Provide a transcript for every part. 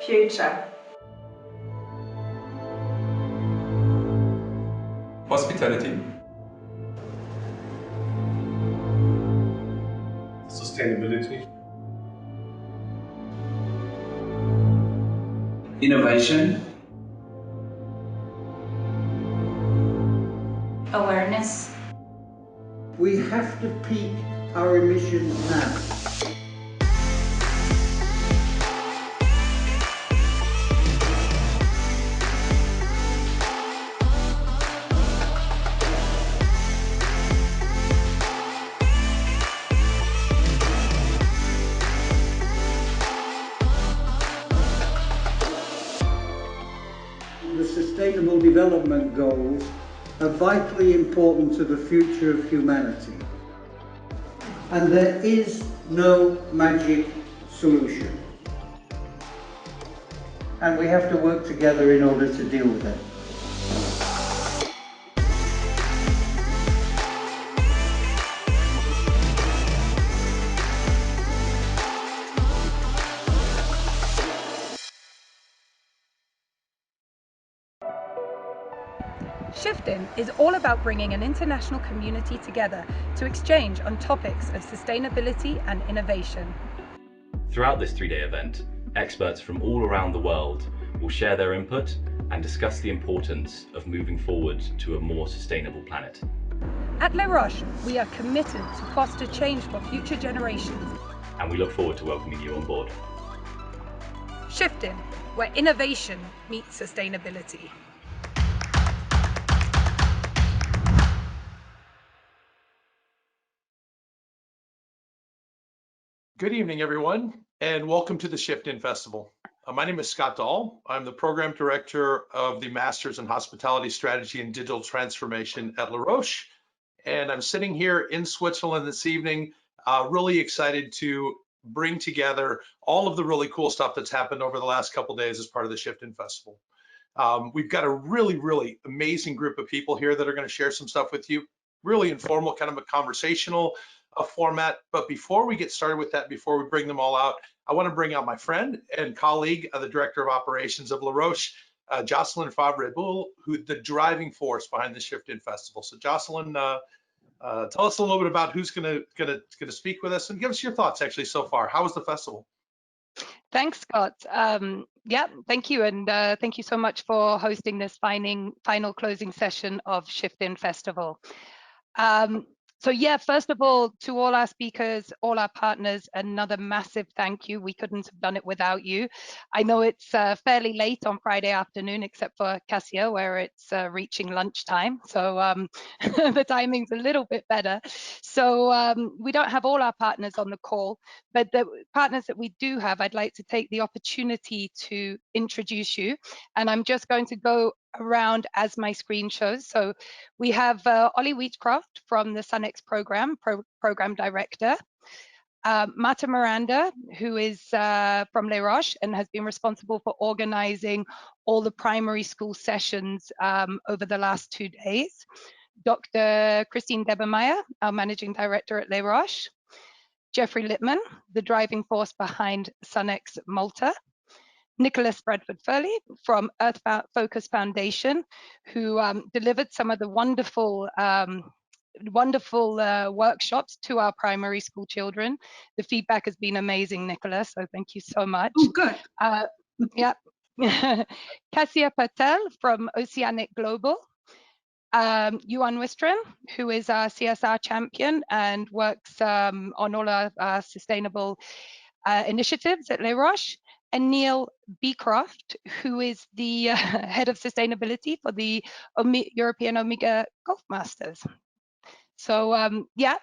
Future. Hospitality. Sustainability. Innovation. Awareness. We have to peak our emissions now. The Sustainable Development Goals are vitally important to the future of humanity. And there is no magic solution. And we have to work together in order to deal with it. ShiftIn is all about bringing an international community together to exchange on topics of sustainability and innovation. Throughout this 3-day event, experts from all around the world will share their input and discuss the importance of moving forward to a more sustainable planet. At Les Roches, we are committed to foster change for future generations. And we look forward to welcoming you on board. ShiftIn, where innovation meets sustainability. Good evening, everyone, and welcome to the ShiftIn Festival. My name is Scott Dahl. I'm the Program Director of the Masters in Hospitality Strategy and Digital Transformation at Roches, and I'm sitting here in Switzerland this evening, really excited to bring together all of the really cool stuff that's happened over the last couple of days as part of the ShiftIn Festival. We've got a really amazing group of people here that are going to share some stuff with you, really informal, kind of a conversational format. But before we get started with that, before we bring them all out, I want to bring out my friend and colleague, the Director of Operations of La Roche, Jocelyn Favre-Boul, who the driving force behind the ShiftIn Festival. So Jocelyn, tell us a little bit about who's going to speak with us and give us your thoughts actually so far. How was the festival? Thanks, Scott. Yeah, thank you, and thank you so much for hosting this final closing session of ShiftIn Festival. So yeah, first of all, to all our speakers, all our partners, another massive thank you. We couldn't have done it without you. I know it's fairly late on Friday afternoon, except for Cassia, where it's reaching lunchtime. So the timing's a little bit better. So we don't have all our partners on the call, but the partners that we do have, I'd like to take the opportunity to introduce you. And I'm just going to go around as my screen shows. So we have Ollie Wheatcroft from the SunX program director, Marta Miranda, who is from Les Roches and has been responsible for organizing all the primary school sessions over the last 2 days, Dr. Christine Debermeyer, our managing director at Les Roches, Jeffrey Littman, the driving force behind SunX Malta, Nicholas Bradford-Furley from Earth Focus Foundation, who delivered some of the wonderful workshops to our primary school children. The feedback has been amazing, Nicholas, so thank you so much. Oh, good. Yeah. Cassia Patel from Oceanic Global, Yuan Wistren, who is our CSR champion and works on all our sustainable initiatives at Les Roches, and Neil Beecroft, who is the head of sustainability for the European Omega Golf Masters. So yeah,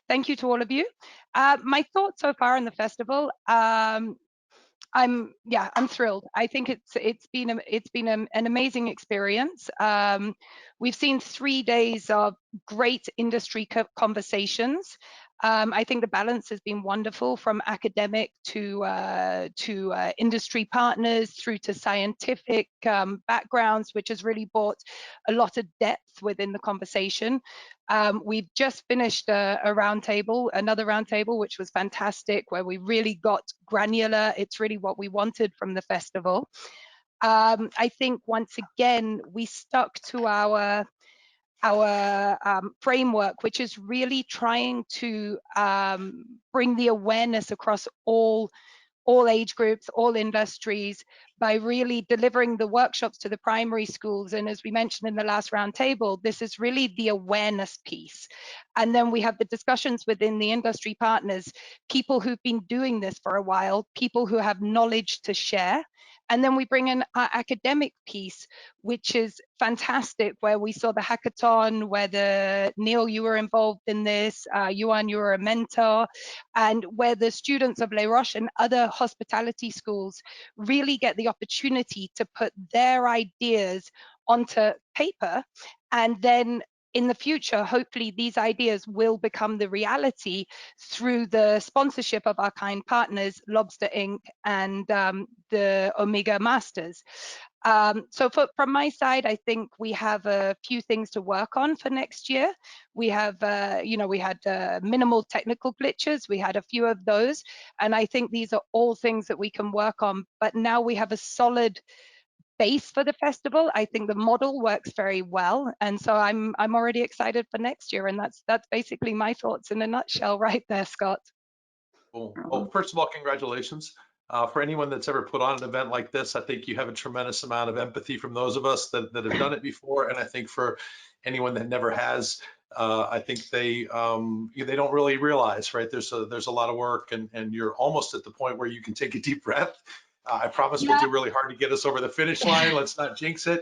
thank you to all of you. My thoughts so far in the festival, I'm thrilled. I think it's been an amazing experience. We've seen 3 days of great industry conversations. I think the balance has been wonderful, from academic to industry partners through to scientific backgrounds, which has really brought a lot of depth within the conversation. We've just finished another roundtable, which was fantastic, where we really got granular. It's really what we wanted from the festival. I think once again, we stuck to our framework, which is really trying to bring the awareness across all age groups, all industries, by really delivering the workshops to the primary schools. And as we mentioned in the last roundtable, this is really the awareness piece. And then we have the discussions within the industry partners, people who've been doing this for a while, people who have knowledge to share. And then we bring in our academic piece, which is fantastic, where we saw the hackathon, where Neil, you were involved in this, Yuan, you were a mentor, and where the students of Les Roches and other hospitality schools really get the opportunity to put their ideas onto paper. And then in the future, hopefully these ideas will become the reality through the sponsorship of our kind partners, Lobster Inc. and the Omega Masters. So from my side, I think we have a few things to work on for next year. We have, we had minimal technical glitches. We had a few of those. And I think these are all things that we can work on. But now we have a solid base for the festival. I think the model works very well. And so I'm already excited for next year. And that's basically my thoughts in a nutshell right there, Scott. Cool. Well, first of all, congratulations. For anyone that's ever put on an event like this, I think you have a tremendous amount of empathy from those of us that have done it before. And I think for anyone that never has, I think they don't really realize, right? There's a lot of work, and you're almost at the point where you can take a deep breath. I promise we'll do really hard to get us over the finish line. Let's not jinx it.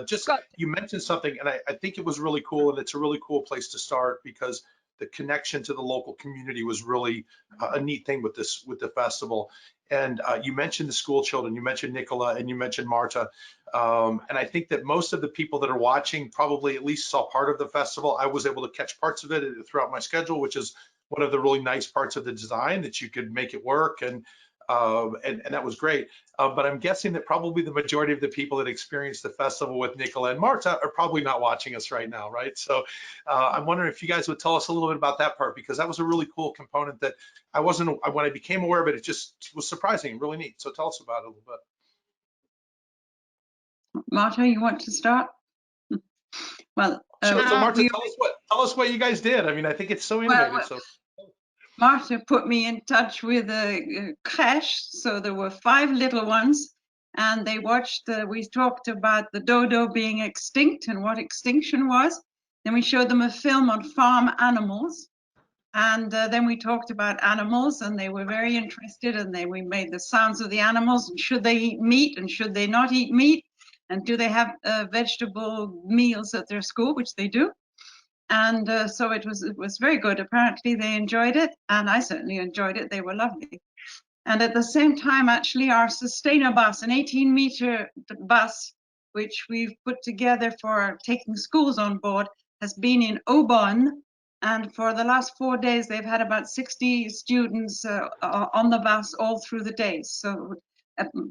Just Scott, you mentioned something, and I think it was really cool, and it's a really cool place to start, because the connection to the local community was really a neat thing with the festival. And you mentioned the school children, you mentioned Nicola, and you mentioned Marta. And I think that most of the people that are watching probably at least saw part of the festival. I was able to catch parts of it throughout my schedule, which is one of the really nice parts of the design, that you could make it work. And that was great. But I'm guessing that probably the majority of the people that experienced the festival with Nicola and Marta are probably not watching us right now, right? So I'm wondering if you guys would tell us a little bit about that part, because that was a really cool component that when I became aware of it, it just was surprising and really neat. So tell us about it a little bit. Marta, you want to start? Well, sure. So Marta, tell us what you guys did. I mean, I think it's so innovative. So Marta put me in touch with a creche, so there were 5 little ones, and they watched, we talked about the dodo being extinct and what extinction was. Then we showed them a film on farm animals, and then we talked about animals, and they were very interested, and we made the sounds of the animals, and should they eat meat and should they not eat meat, and do they have vegetable meals at their school, which they do. And so it was very good. Apparently they enjoyed it, and I certainly enjoyed it. They were lovely. And at the same time, actually, our Sustainer bus, an 18-meter bus, which we've put together for taking schools on board, has been in Aubonne. And for the last 4 days, they've had about 60 students on the bus all through the days. So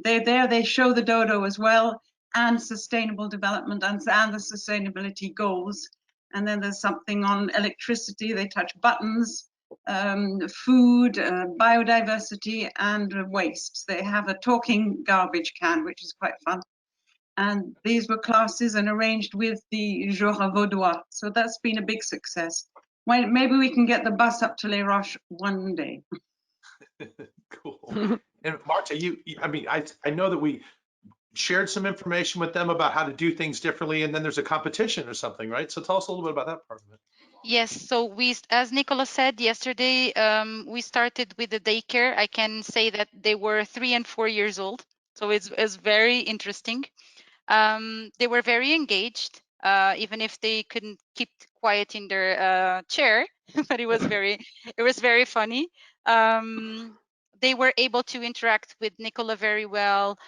they're there, they show the dodo as well, and sustainable development and the sustainability goals. And then there's something on electricity. They touch buttons, food, biodiversity, and waste. They have a talking garbage can, which is quite fun. And these were classes and arranged with the Jura Vaudois. So that's been a big success. Well, maybe we can get the bus up to Les Roches one day. Cool. And Marta, I know that we shared some information with them about how to do things differently, and then there's a competition or something, right? So tell us a little bit about that part of it. Yes, so as Nicola said yesterday, we started with the daycare. I can say that they were 3 and 4 years old, so it's very interesting. They were very engaged, even if they couldn't keep quiet in their chair, but it was very funny. They were able to interact with Nicola very well.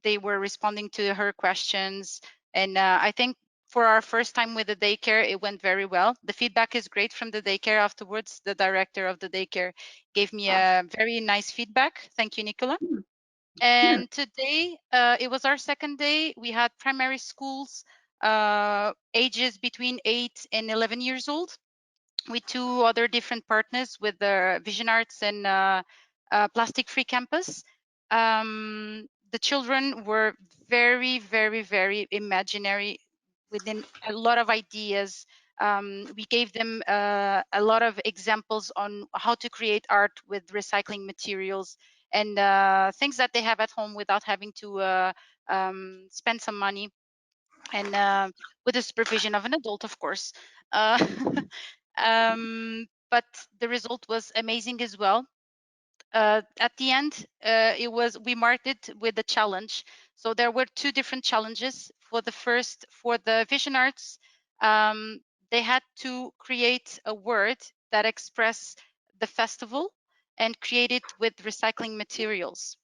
They were responding to her questions, and I think for our first time with the daycare, it went very well. The feedback is great from the daycare afterwards. The director of the daycare gave me a very nice feedback. Thank you, Nicola. And today, it was our second day. We had primary schools, ages between 8 and 11 years old, with 2 other different partners with the Vision Arts and Plastic Free Campus. The children were very, very, very imaginary, within a lot of ideas. We gave them a lot of examples on how to create art with recycling materials and things that they have at home without having to spend some money, and with the supervision of an adult, of course. But the result was amazing as well. At the end, we marked it with a challenge. So there were 2 different challenges. For the Vision Arts, they had to create a word that express the festival and create it with recycling materials.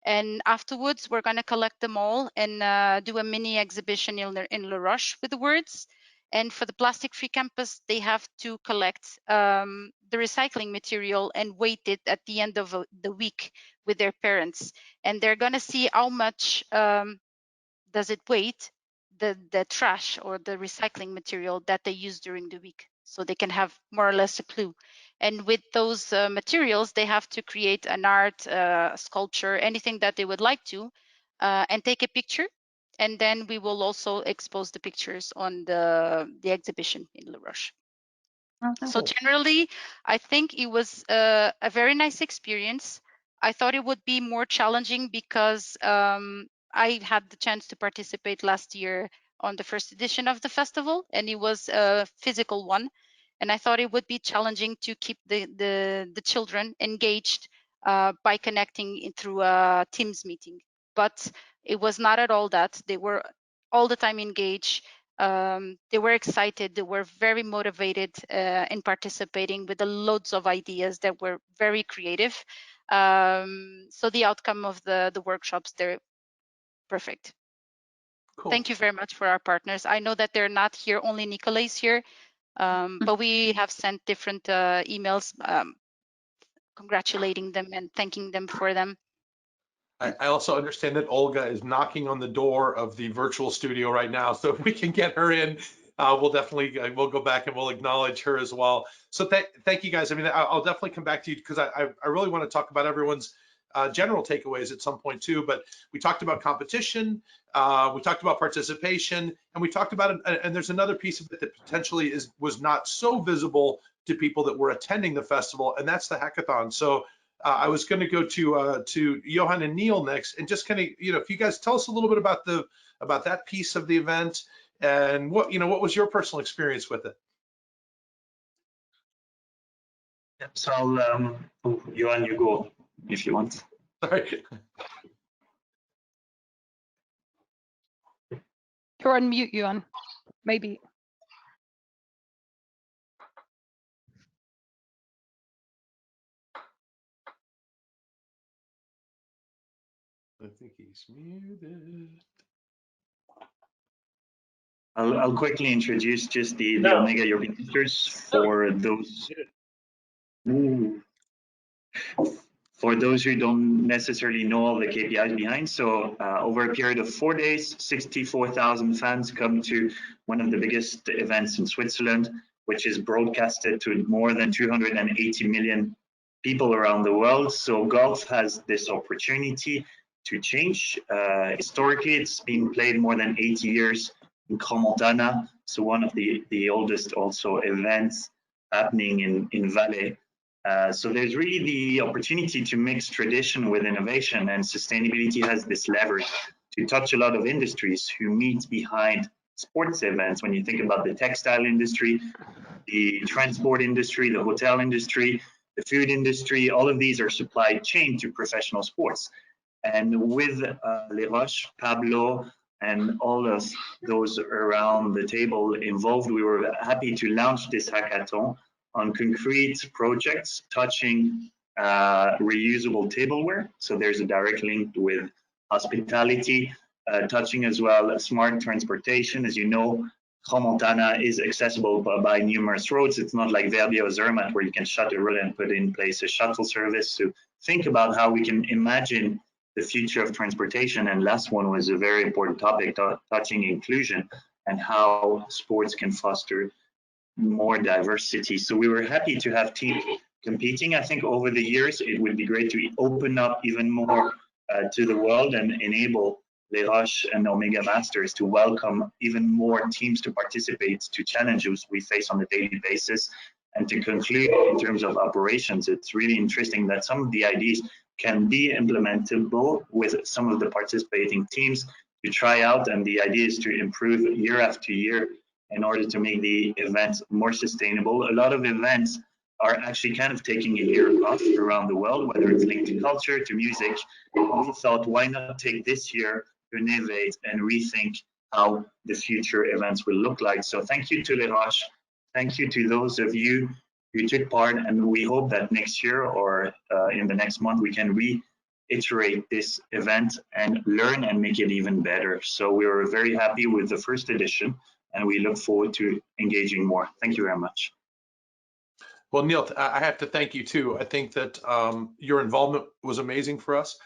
And afterwards, we're going to collect them all and do a mini exhibition in Le Roche with the words. And for the Plastic Free Campus, they have to collect the recycling material and weight it at the end of the week with their parents. And they're going to see how much does it weight, the trash or the recycling material that they use during the week, so they can have more or less a clue. And with those materials, they have to create an art, sculpture, anything that they would like to, and take a picture. And then we will also expose the pictures on the exhibition in Le Roche. So generally, I think it was a very nice experience. I thought it would be more challenging because I had the chance to participate last year on the first edition of the festival, and it was a physical one. And I thought it would be challenging to keep the children engaged by connecting through a Teams meeting. But it was not at all that. They were all the time engaged. They were excited. They were very motivated in participating with loads of ideas that were very creative. So the outcome of the workshops, they're perfect. Cool. Thank you very much for our partners. I know that they're not here, only Nicola is here, but we have sent different emails congratulating them and thanking them for them. I also understand that Olga is knocking on the door of the virtual studio right now, so if we can get her in, we'll definitely we'll go back and we'll acknowledge her as well. So thank you guys. I mean, I'll definitely come back to you because I really want to talk about everyone's general takeaways at some point too. But we talked about competition, we talked about participation, and we talked about and there's another piece of it that potentially was not so visible to people that were attending the festival, and that's the hackathon. So. I was going to go to Johan and Neil next, and just kind of, if you guys tell us a little bit about that piece of the event and what was your personal experience with it. Yep, so I'll, Johan, you go if you want. Sorry. You're on mute, Johan. Maybe. I think he's muted. I'll quickly introduce just the Omega European Masters for those. For those who don't necessarily know all the KPIs behind. So over a period of 4 days, 64,000 fans come to one of the biggest events in Switzerland, which is broadcasted to more than 280 million people around the world. So golf has this opportunity to change. Historically, it's been played more than 80 years in Crans-Montana. So one of the oldest also events happening in Valais. So there's really the opportunity to mix tradition with innovation, and sustainability has this leverage to touch a lot of industries who meet behind sports events. When you think about the textile industry, the transport industry, the hotel industry, the food industry, all of these are supply chain to professional sports. And with Les Roches, Pablo, and all of those around the table involved, we were happy to launch this hackathon on concrete projects touching reusable tableware. So there's a direct link with hospitality, touching as well smart transportation. As you know, Montana is accessible by numerous roads. It's not like Verbio or Zermatt where you can shut a road and put in place a shuttle service. So think about how we can imagine the future of transportation. And last one was a very important topic, touching inclusion and how sports can foster more diversity. So we were happy to have teams competing. I think over the years, it would be great to open up even more to the world and enable Les Roches and Omega Masters to welcome even more teams to participate to challenges we face on a daily basis. And to conclude, in terms of operations, it's really interesting that some of the ideas can be implementable with some of the participating teams to try out, and the idea is to improve year after year in order to make the events more sustainable. A lot of events are actually kind of taking a year off around the world, whether it's linked to culture, to music. We thought, why not take this year to innovate and rethink how the future events will look like. So thank you to Les Roches. Thank you to those of you who took part, and we hope that next year or in the next month we can reiterate this event and learn and make it even better. So we were very happy with the first edition, and we look forward to engaging more. Thank you very much. Well, Neil, I have to thank you too. I think that your involvement was amazing for us.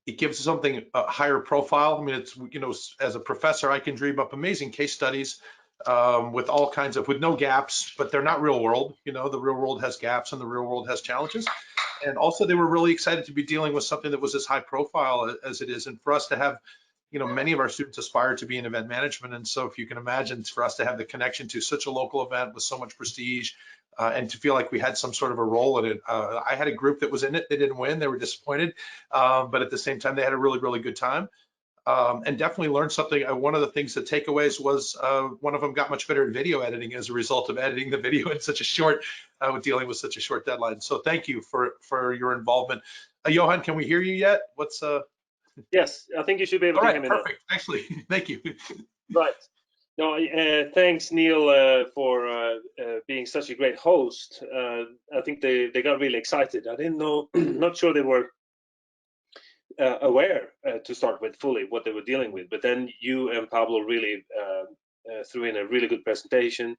It gives something a higher profile. I mean, it's, you know, as a professor, I can dream up amazing case studies with all kinds of, with no gaps, but they're not real world. You know, the real world has gaps and the real world has challenges. And also they were really excited to be dealing with something that was as high profile as it is. And for us to have, you know, many of our students aspire to be in event management. And so if you can imagine, for us to have the connection to such a local event with so much prestige, and to feel like we had some sort of a role in it. I had a group that was in it. They didn't win. They were disappointed. But at the same time, they had a really, really good time. And definitely learned something. One of the things, the takeaways was one of them got much better at video editing as a result of editing the video in such a short, dealing with such a short deadline. So thank you for your involvement. Johan, can we hear you yet? What's Yes, I think you should be able to hear me now. Perfect. Actually, thank you. Right. No, thanks, Neil, for being such a great host. I think they got really excited. I didn't know, not sure they were aware to start with fully what they were dealing with. But then you and Pablo really threw in a really good presentation.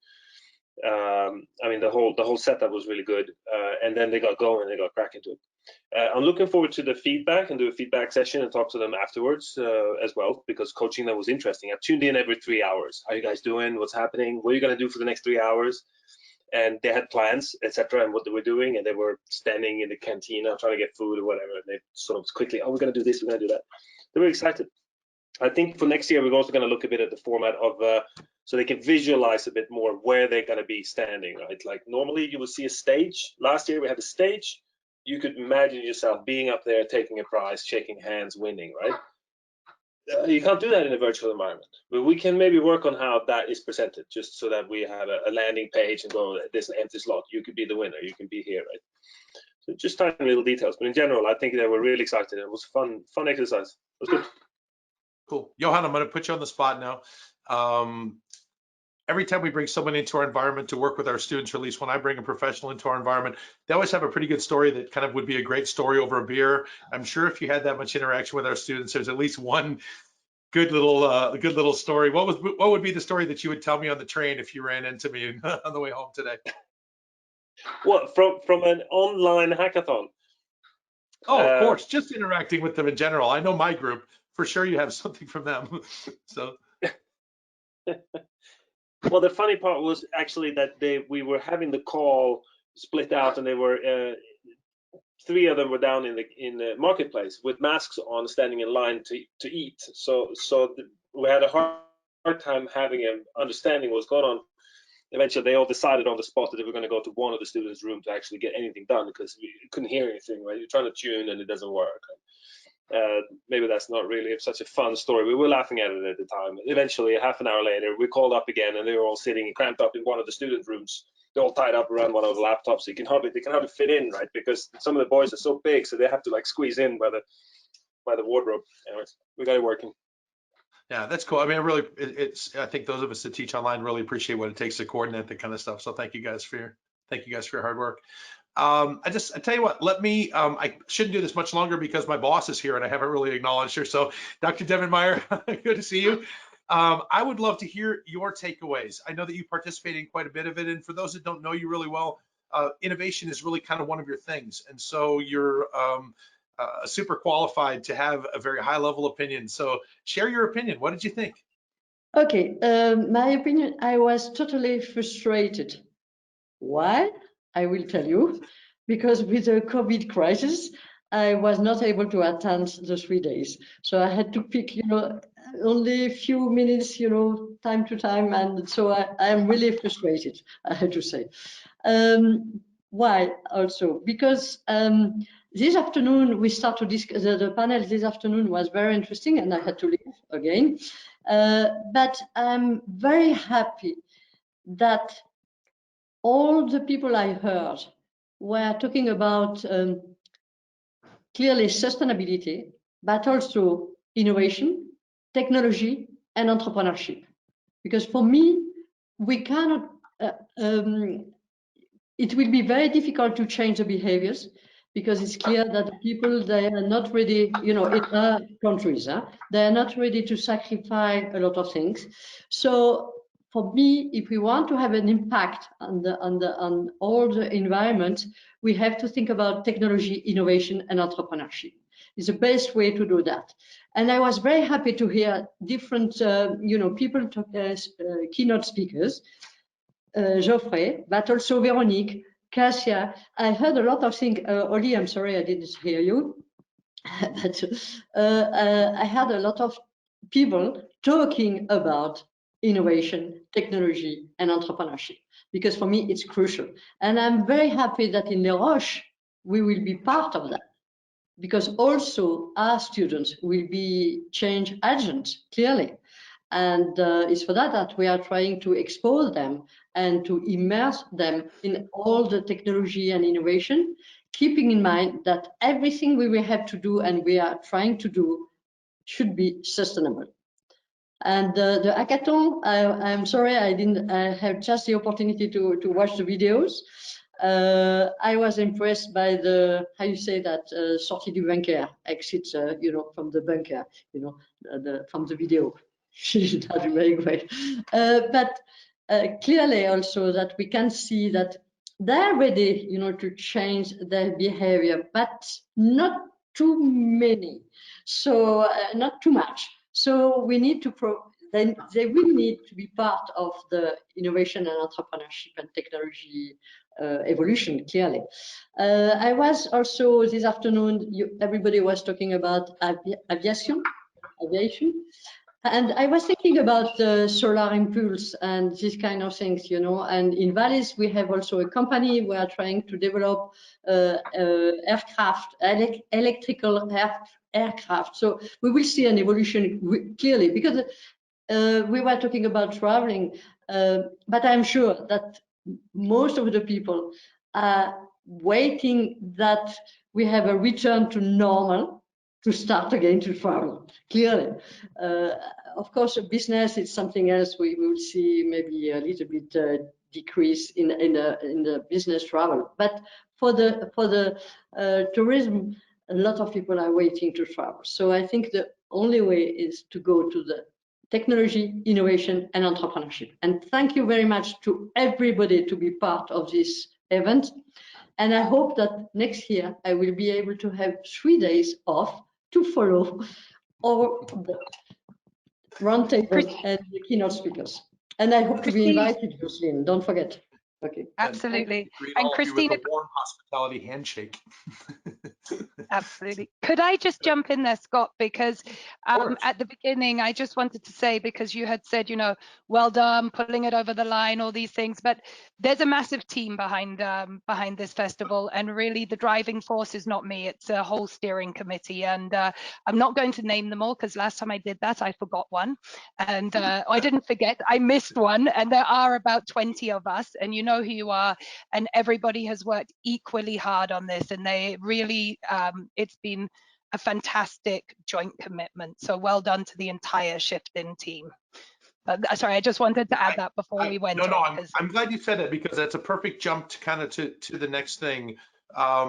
I mean, the whole setup was really good, and then they got going, they got cracking to it. I'm looking forward to the feedback and do a feedback session and talk to them afterwards as well, because coaching them was interesting. I've tuned in every 3 hours. How are you guys doing? What's happening? What are you going to do for the next 3 hours? And they had plans, etc., and what they were doing, and they were standing in the cantina trying to get food or whatever. And they sort of quickly, oh, we're going to do this, we're going to do that. They were excited. I think for next year we're also going to look a bit at the format of so they can visualize a bit more where they're going to be standing, right? Like normally you will see a stage. Last year we had a stage. You could imagine yourself being up there, taking a prize, shaking hands, winning, right? You can't do that in a virtual environment, but we can maybe work on how that is presented, just so that we have a landing page and go, there's an empty slot, you could be the winner, you can be here, right? So just tiny little details, but in general, I think they were really excited. It was fun exercise. It was good. Cool. Johan, I'm going to put you on the spot now. Every time we bring someone into our environment to work with our students, or at least when I bring a professional into our environment, they always have a pretty good story that kind of would be a great story over a beer. I'm sure if you had that much interaction with our students, there's at least one good little story. What would be the story that you would tell me on the train if you ran into me on the way home today? What, from an online hackathon? Oh, of course, just interacting with them in general. I know my group, for sure you have something from them. So. Well, the funny part was actually that we were having the call split out, and they were 3 of them were down in the marketplace with masks on, standing in line to eat. So we had a hard time having an understanding what was going on. Eventually, they all decided on the spot that they were going to go to one of the students' room to actually get anything done, because we couldn't hear anything. Right? You're trying to tune and it doesn't work. Maybe that's not really such a fun story. We were laughing at it at the time. Eventually, half an hour later, we called up again, and they were all sitting cramped up in one of the student rooms. They're all tied up around one of the laptops. So they can hardly fit in, right? Because some of the boys are so big, so they have to like squeeze in by the wardrobe. Anyways, we got it working. Yeah, that's cool. I mean, I think those of us that teach online really appreciate what it takes to coordinate that kind of stuff. So thank you guys for your hard work. I tell you what, I shouldn't do this much longer because my boss is here and I haven't really acknowledged her. So Dr. Devin Meyer, good to see you. I would love to hear your takeaways. I know that you participate in quite a bit of it, and for those that don't know you really well, innovation is really kind of one of your things, and so you're super qualified to have a very high level opinion. So share your opinion. What did you think? Okay, my opinion, I was totally frustrated. Why? I will tell you. Because with the COVID crisis, I was not able to attend the 3 days. So I had to pick, only a few minutes, time to time. And so I am really frustrated, I had to say. Why also? Because this afternoon we start to discuss, the panel this afternoon was very interesting and I had to leave again. But I'm very happy that all the people I heard were talking about clearly sustainability, but also innovation, technology, and entrepreneurship. Because for me, we cannot, it will be very difficult to change the behaviors because it's clear that people, they are not ready, in our countries, they are not ready to sacrifice a lot of things. So for me, if we want to have an impact on all the environment, we have to think about technology, innovation, and entrepreneurship. It's the best way to do that. And I was very happy to hear different, people, keynote speakers, Geoffrey, but also Veronique, Kasia. I heard a lot of things. Oli, I'm sorry I didn't hear you. But I had a lot of people talking about innovation, technology, and entrepreneurship, because for me, it's crucial. And I'm very happy that in the Roches, we will be part of that, because also our students will be change agents, clearly. And it's for that we are trying to expose them and to immerse them in all the technology and innovation, keeping in mind that everything we will have to do and we are trying to do should be sustainable. And the hackathon, I'm sorry, I have just the opportunity to watch the videos. I was impressed by the, how you say that, sortie du bunker, exit, from the bunker, from the video. That's very great. But clearly also that we can see that they're ready, to change their behavior, but not too many. So not too much. So we need to they will need to be part of the innovation and entrepreneurship and technology evolution, clearly. I was also this afternoon, everybody was talking about aviation. And I was thinking about the solar impulse and these kind of things, and in Valais, we have also a company. We are trying to develop aircraft, electrical aircraft. So we will see an evolution clearly, because we were talking about traveling, but I'm sure that most of the people are waiting that we have a return to normal to start again to travel, clearly. Of course, business is something else. We will see maybe a little bit decrease in the business travel. But for the tourism, a lot of people are waiting to travel. So I think the only way is to go to the technology, innovation, and entrepreneurship. And thank you very much to everybody to be part of this event. And I hope that next year I will be able to have 3 days off to follow all the roundtable and the keynote speakers. And I hope to be invited, Jocelyn. Don't forget. Okay. Absolutely. And Christina, with a warm hospitality handshake. absolutely. Could I just jump in there, Scott? Because at the beginning, I just wanted to say, because you had said, well done, pulling it over the line, all these things. But there's a massive team behind this festival, and really the driving force is not me. It's a whole steering committee, and I'm not going to name them all, because last time I did that, I forgot one, and I didn't forget, I missed one. And there are about 20 of us, and you know who you are, and everybody has worked equally hard on this, and they really it's been a fantastic joint commitment. So well done to the entire ShiftIn team. Sorry, I just wanted to add that before we went on. I'm glad you said that, because that's a perfect jump to kind of to the next thing,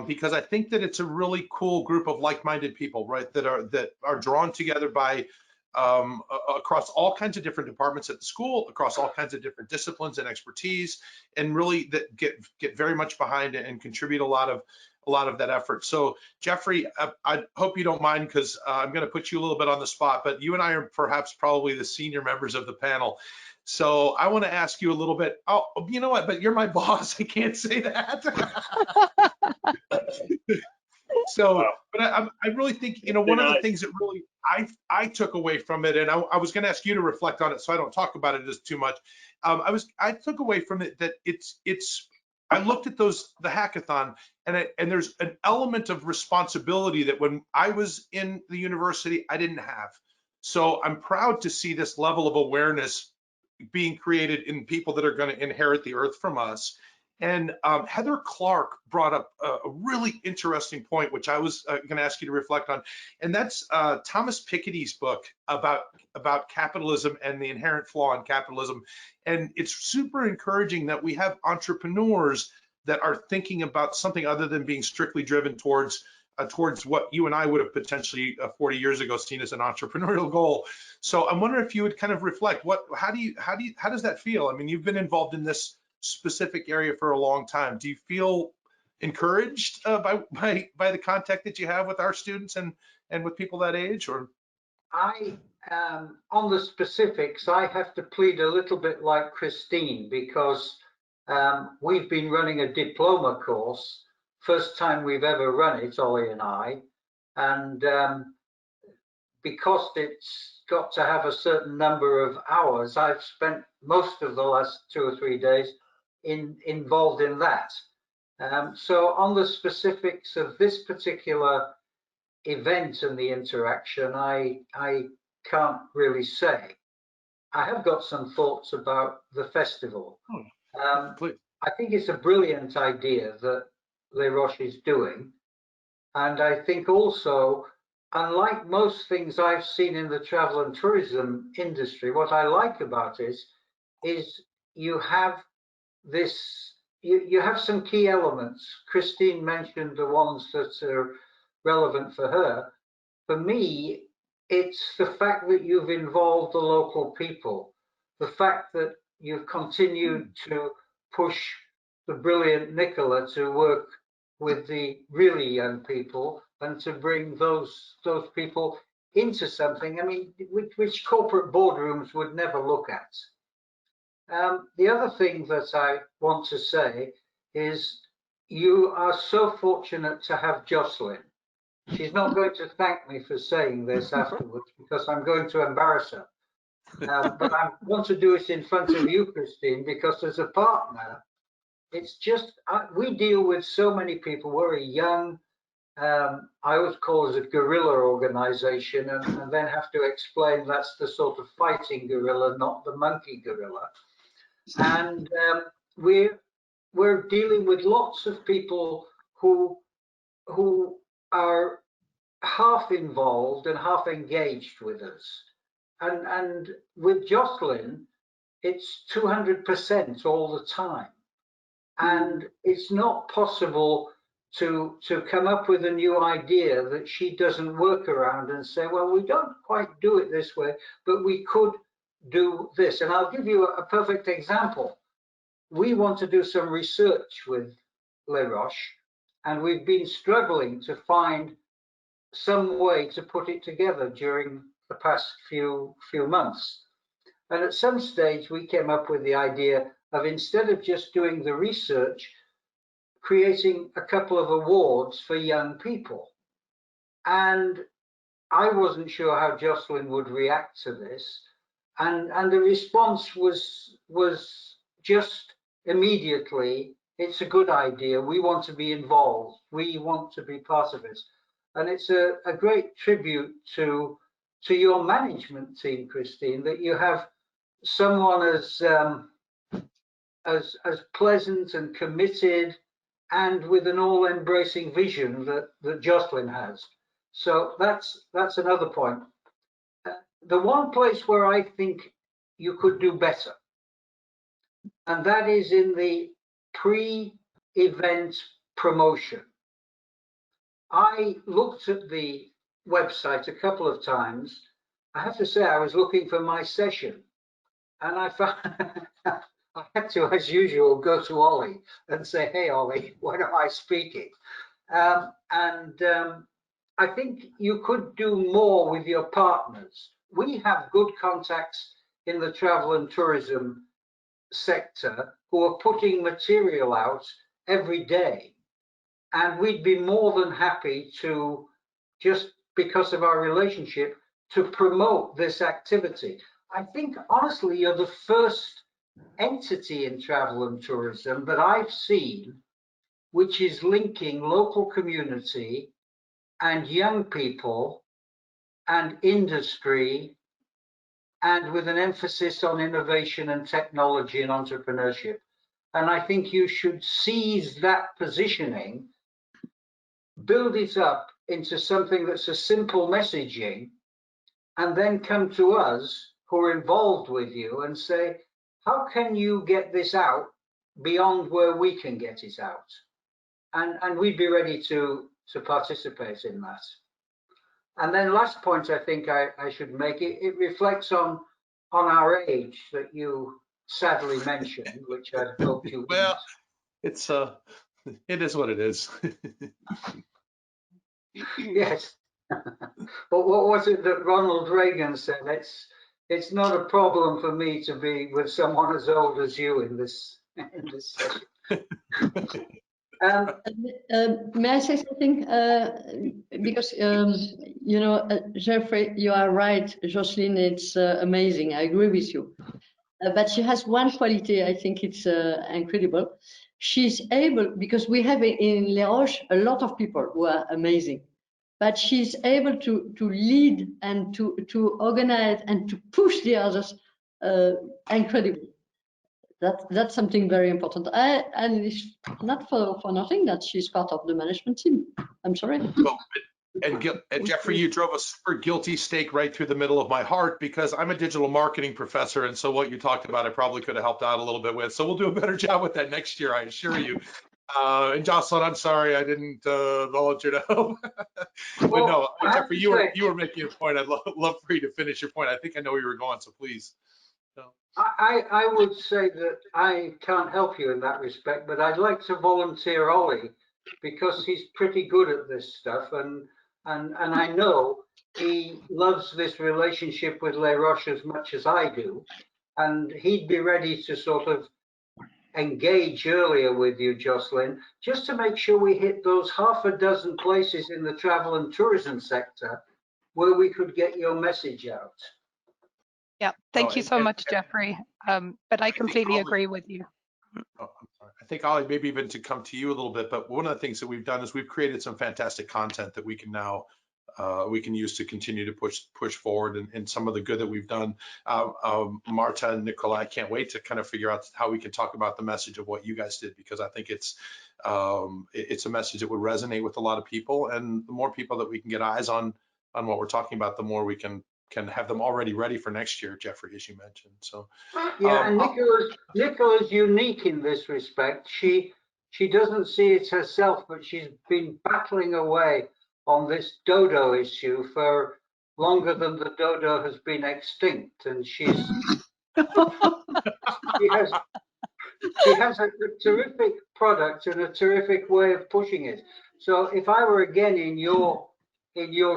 because I think that it's a really cool group of like-minded people, right, that are drawn together by across all kinds of different departments at the school, across all kinds of different disciplines and expertise, and really that get very much behind it and contribute a lot of that effort. So Jeffrey, I hope you don't mind, because I'm going to put you a little bit on the spot, but you and I are perhaps probably the senior members of the panel. So I want to ask you a little bit. Oh, you know what? But you're my boss. I can't say that. So, but I really think, you know, one of the things that really I took away from it, and I was going to ask you to reflect on it, so I don't talk about it just too much. I took away from it that I looked at the hackathon, and there's an element of responsibility that when I was in the university, I didn't have. So I'm proud to see this level of awareness being created in people that are going to inherit the earth from us. And Heather Clark brought up a really interesting point, which I was going to ask you to reflect on, and that's Thomas Piketty's book about capitalism and the inherent flaw in capitalism. And it's super encouraging that we have entrepreneurs that are thinking about something other than being strictly driven towards what you and I would have potentially 40 years ago seen as an entrepreneurial goal. So I'm wondering if you would kind of reflect, how does that feel? I mean, you've been involved in this specific area for a long time. Do you feel encouraged by the contact that you have with our students and with people that age? Or on the specifics, I have to plead a little bit like Christine, because we've been running a diploma course, first time we've ever run it, Ollie and I, and because it's got to have a certain number of hours, I've spent most of the last 2 or 3 days involved in that. So on the specifics of this particular event and the interaction, I can't really say. I have got some thoughts about the festival. I think it's a brilliant idea that Les Roches is doing. And I think also, unlike most things I've seen in the travel and tourism industry, what I like about it is you have you have some key elements. Christine mentioned the ones that are relevant for her. For me, it's the fact that you've involved the local people, the fact that you've continued to push the brilliant Nicola to work with the really young people and to bring those people into something, I mean, which corporate boardrooms would never look at. The other thing that I want to say is you are so fortunate to have Jocelyn. She's not going to thank me for saying this afterwards because I'm going to embarrass her. But I want to do it in front of you, Christine, because as a partner, it's just, we deal with so many people. We're a young, I always call it a guerrilla organization, and then have to explain that's the sort of fighting guerrilla, not the monkey gorilla. And we're dealing with lots of people who are half involved and half engaged with us. And with Jocelyn, it's 200% all the time. And it's not possible to come up with a new idea that she doesn't work around and say, well, we don't quite do it this way, but we could do this. And I'll give you a perfect example. We want to do some research with Les Roches, and we've been struggling to find some way to put it together during the past few months. And at some stage, we came up with the idea of, instead of just doing the research, creating a couple of awards for young people. And I wasn't sure how Jocelyn would react to this. And the response was just immediately, it's a good idea. We want to be involved. We want to be part of it. And it's a great tribute to your management team, Christine, that you have someone as pleasant and committed and with an all-embracing vision that Jocelyn has. So that's another point. The one place where I think you could do better, and that is in the pre-event promotion. I looked at the website a couple of times, I have to say, I was looking for my session, and I found I had to, as usual, go to Ollie and say, "Hey, Ollie, when am I speaking?" I think you could do more with your partners. We have good contacts in the travel and tourism sector who are putting material out every day. And we'd be more than happy to, just because of our relationship, to promote this activity. I think, honestly, you're the first entity in travel and tourism that I've seen which is linking local community and young people and industry, and with an emphasis on innovation and technology and entrepreneurship. And I think you should seize that positioning, build it up into something that's a simple messaging, and then come to us who are involved with you and say, how can you get this out beyond where we can get it out? And we'd be ready to participate in that. And then last point I think I should make, it reflects on our age that you sadly mentioned, which I hoped you Well, it's it is what it is. Yes. But what was it that Ronald Reagan said? It's not a problem for me to be with someone as old as you in this session. May I say something? Because, you know, Jeffrey, you are right. Jocelyn, it's amazing. I agree with you. But she has one quality, I think it's incredible. She's able, because we have in Les Roches a lot of people who are amazing, but she's able to lead and to organize and to push the others incredible. That's something very important. And it's not for nothing that she's part of the management team. I'm sorry. Well, and Jeffrey, you drove a super guilty stake right through the middle of my heart, because I'm a digital marketing professor, and so what you talked about, I probably could have helped out a little bit with. So we'll do a better job with that next year, I assure you. And Jocelyn, I'm sorry I didn't volunteer to help. But no, Jeffrey, you were making a point. I'd love for you to finish your point. I think I know where you were going, so please. No. I would say that I can't help you in that respect, but I'd like to volunteer Ollie, because he's pretty good at this stuff, and I know he loves this relationship with Les Roches as much as I do, and he'd be ready to sort of engage earlier with you, Jocelyn, just to make sure we hit those half a dozen places in the travel and tourism sector where we could get your message out. Yeah, thank you so much, Jeffrey. But I completely agree with you. Oh, I'm sorry. I think, Ollie, maybe even to come to you a little bit, but one of the things that we've done is we've created some fantastic content that we can now we can use to continue to push forward, and some of the good that we've done. Marta and Nicola, I can't wait to kind of figure out how we can talk about the message of what you guys did, because I think it's a message that would resonate with a lot of people, and the more people that we can get eyes on what we're talking about, the more we can have them already ready for next year, Jeffrey, as you mentioned. So yeah, and Nicola's unique in this respect. She doesn't see it herself, but she's been battling away on this dodo issue for longer than the dodo has been extinct, and she has a terrific product and a terrific way of pushing it. So if I were again in your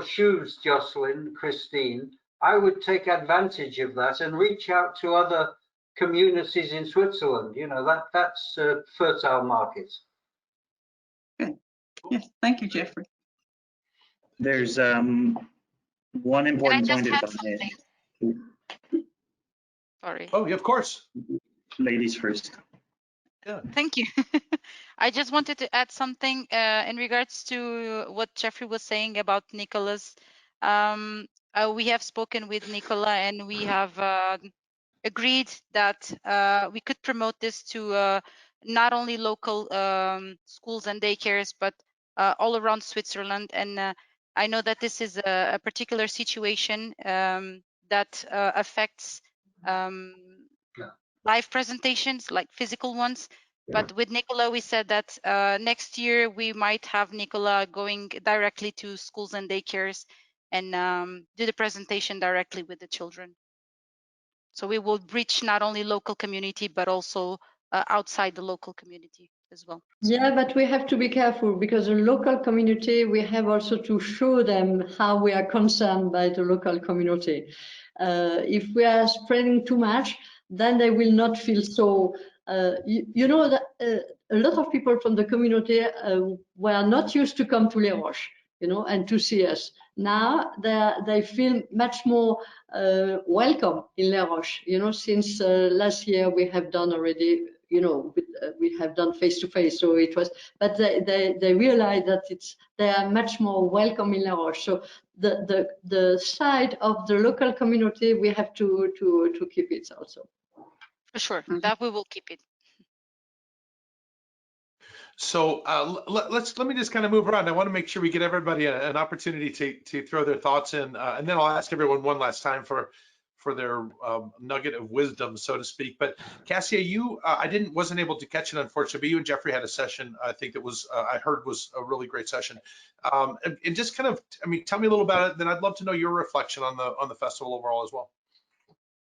shoes, Jocelyn, Christine, I would take advantage of that and reach out to other communities in Switzerland. You know, that's a fertile market. Good. Yes, thank you, Jeffrey. There's one important point. Sorry. Oh, yeah, of course. Ladies first. Yeah. Thank you. I just wanted to add something in regards to what Jeffrey was saying about Nicholas. We have spoken with Nicola, and we have agreed that we could promote this to not only local schools and daycares, but all around Switzerland. And I know that this is a particular situation that affects live presentations, like physical ones. But with Nicola, we said that next year we might have Nicola going directly to schools and daycares and do the presentation directly with the children. So we will reach not only local community, but also outside the local community as well. Yeah, but we have to be careful because the local community, we have also to show them how we are concerned by the local community. If we are spreading too much, then they will not feel so, you know, that, a lot of people from the community were not used to come to Les Roches, you know, and to see us. Now they feel much more welcome in Les Roches, you know, since last year we have done already, you know, we have done face-to-face, so it was, but they realize that they are much more welcome in Les Roches. So the side of the local community, we have to keep it also. For sure, that we will keep it. So let me just kind of move around. I want to make sure we get everybody an opportunity to throw their thoughts in, and then I'll ask everyone one last time for their nugget of wisdom, so to speak. But Cassia, you, I wasn't able to catch it, unfortunately, but you and Jeffrey had a session, I think that was, I heard was a really great session. And just kind of, I mean, tell me a little about it, then I'd love to know your reflection on the festival overall as well.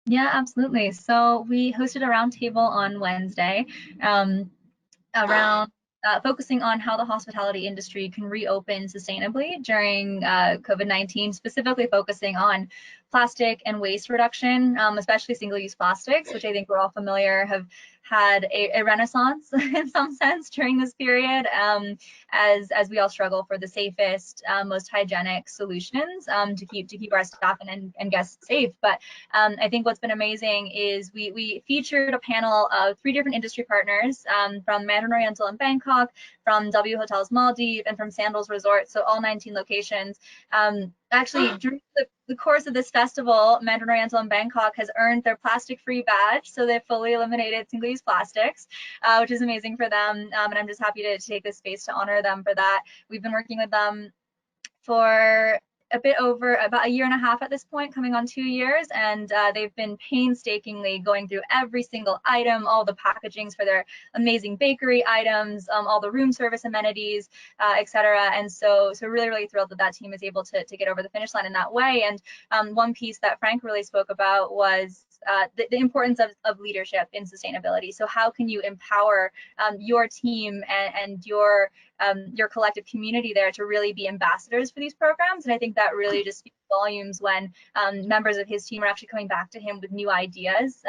Yeah, absolutely. So we hosted a roundtable on Wednesday around focusing on how the hospitality industry can reopen sustainably during COVID-19, specifically focusing on plastic and waste reduction, especially single-use plastics, which I think we're all familiar have had a renaissance in some sense during this period, as we all struggle for the safest, most hygienic solutions to keep our staff and guests safe. But I think what's been amazing is we featured a panel of 3 different industry partners from Mandarin Oriental in Bangkok, from W Hotels Maldives, and from Sandals Resort, so all 19 locations. Actually, during the course of this festival, Mandarin Oriental in Bangkok has earned their plastic-free badge, so they've fully eliminated single-use plastics, which is amazing for them, and I'm just happy to take this space to honor them for that. We've been working with them for a bit over about 1.5 years at this point, coming on 2 years, and they've been painstakingly going through every single item, all the packagings for their amazing bakery items, all the room service amenities, etc. And so really thrilled that team is able to get over the finish line in that way. And one piece that Frank really spoke about was the importance of leadership in sustainability. So how can you empower your team and your collective community there to really be ambassadors for these programs? And I think that really just speaks volumes when members of his team are actually coming back to him with new ideas.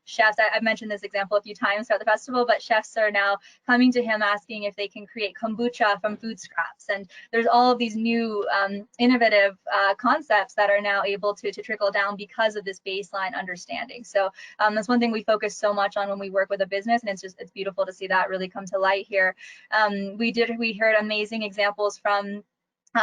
Chefs, I've mentioned this example a few times throughout the festival, but chefs are now coming to him asking if they can create kombucha from food scraps. And there's all of these new innovative concepts that are now able to trickle down because of this baseline understanding. So that's one thing we focus so much on when we work with a business, and it's beautiful to see that really come to light here. We heard amazing examples from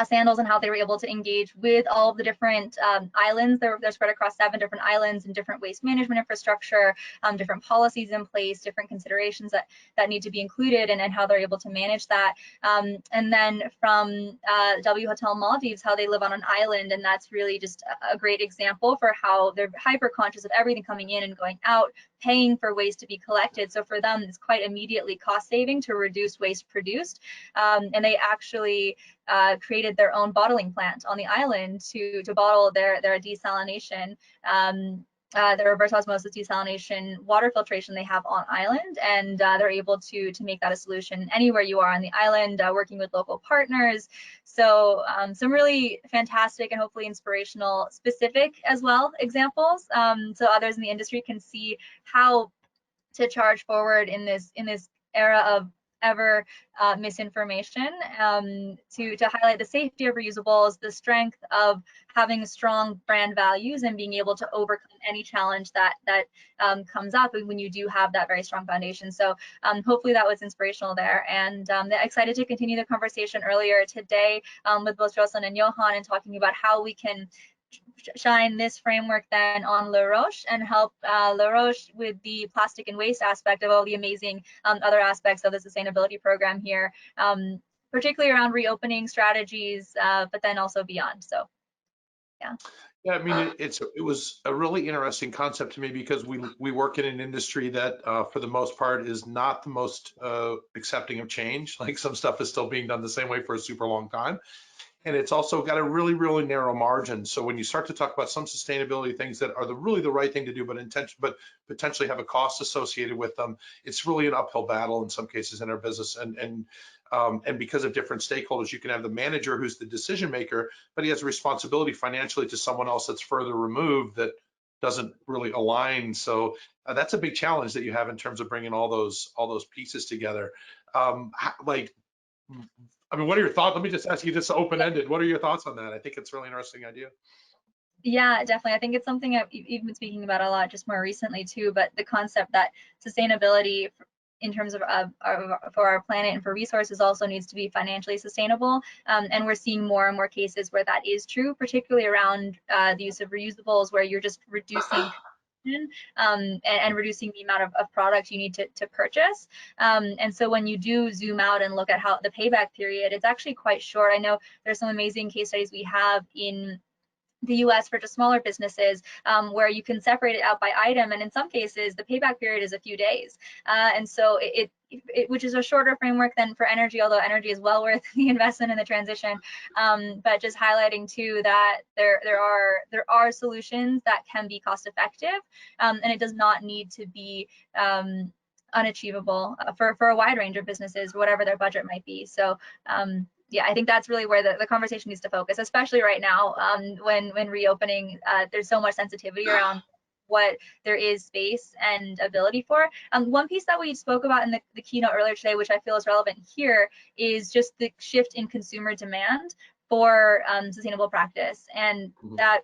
Sandals and how they were able to engage with all of the different islands. They're spread across 7 different islands and different waste management infrastructure, different policies in place, different considerations that need to be included, and how they're able to manage that. And then from W Hotel Maldives, how they live on an island, and that's really just a great example for how they're hyper conscious of everything coming in and going out, paying for waste to be collected. So for them, it's quite immediately cost saving to reduce waste produced. And they actually created their own bottling plant on the island to bottle their desalination, their reverse osmosis desalination water filtration they have on island, and they're able to make that a solution anywhere you are on the island, working with local partners. So some really fantastic and hopefully inspirational, specific as well examples, so others in the industry can see how to charge forward in this era of ever misinformation, to highlight the safety of reusables, the strength of having strong brand values, and being able to overcome any challenge that comes up when you do have that very strong foundation. So hopefully that was inspirational there, and excited to continue the conversation earlier today with both Jocelyn and Johan, and talking about how we can shine this framework then on Les Roches and help Les Roches with the plastic and waste aspect of all the amazing other aspects of the sustainability program here, particularly around reopening strategies, but then also beyond. So, yeah. Yeah, I mean, it was a really interesting concept to me, because we work in an industry that, for the most part, is not the most accepting of change. Like, some stuff is still being done the same way for a super long time. and it's also got a really, really narrow margin. So when you start to talk about some sustainability things that are really the right thing to do, but potentially have a cost associated with them, it's really an uphill battle in some cases in our business. And because of different stakeholders, you can have the manager who's the decision maker, but he has a responsibility financially to someone else that's further removed that doesn't really align. So that's a big challenge that you have in terms of bringing all those pieces together. Like, I mean, what are your thoughts? Let me just ask you this open-ended. What are your thoughts on that? I think it's a really interesting idea. Yeah, definitely. I think it's something I've even been speaking about a lot just more recently too, but the concept that sustainability in terms of for our planet and for resources also needs to be financially sustainable. And we're seeing more and more cases where that is true, particularly around the use of reusables, where you're just reducing and reducing the amount of product you need to purchase. And so when you do zoom out and look at how the payback period, it's actually quite short. I know there's some amazing case studies we have in the US for just smaller businesses where you can separate it out by item, and in some cases the payback period is a few days, and so it which is a shorter framework than for energy, although energy is well worth the investment in the transition. But just highlighting too that there are solutions that can be cost effective, and it does not need to be unachievable for a wide range of businesses, whatever their budget might be. So yeah, I think that's really where the conversation needs to focus, especially right now when reopening, there's so much sensitivity around what there is space and ability for. One piece that we spoke about in the keynote earlier today, which I feel is relevant here, is just the shift in consumer demand for sustainable practice. And that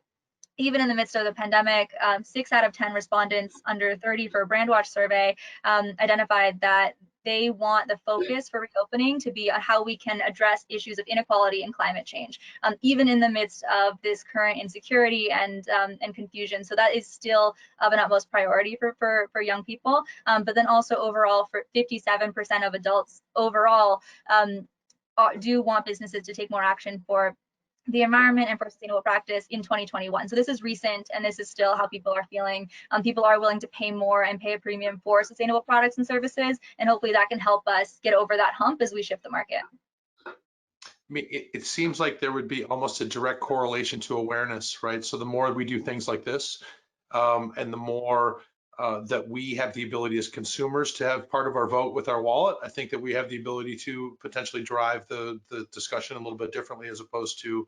even in the midst of the pandemic, 6 out of 10 respondents under 30 for a Brandwatch survey identified that they want the focus for reopening to be on how we can address issues of inequality and climate change, even in the midst of this current insecurity and confusion. So that is still of an utmost priority for young people. But then also overall, for 57% of adults overall do want businesses to take more action for the environment and for sustainable practice in 2021. So this is recent, and this is still how people are feeling. People are willing to pay more and pay a premium for sustainable products and services, and hopefully that can help us get over that hump as we shift the market. I mean, it seems like there would be almost a direct correlation to awareness, right? So the more we do things like this, and the more that we have the ability as consumers to have part of our vote with our wallet, I think that we have the ability to potentially drive the discussion a little bit differently, as opposed to,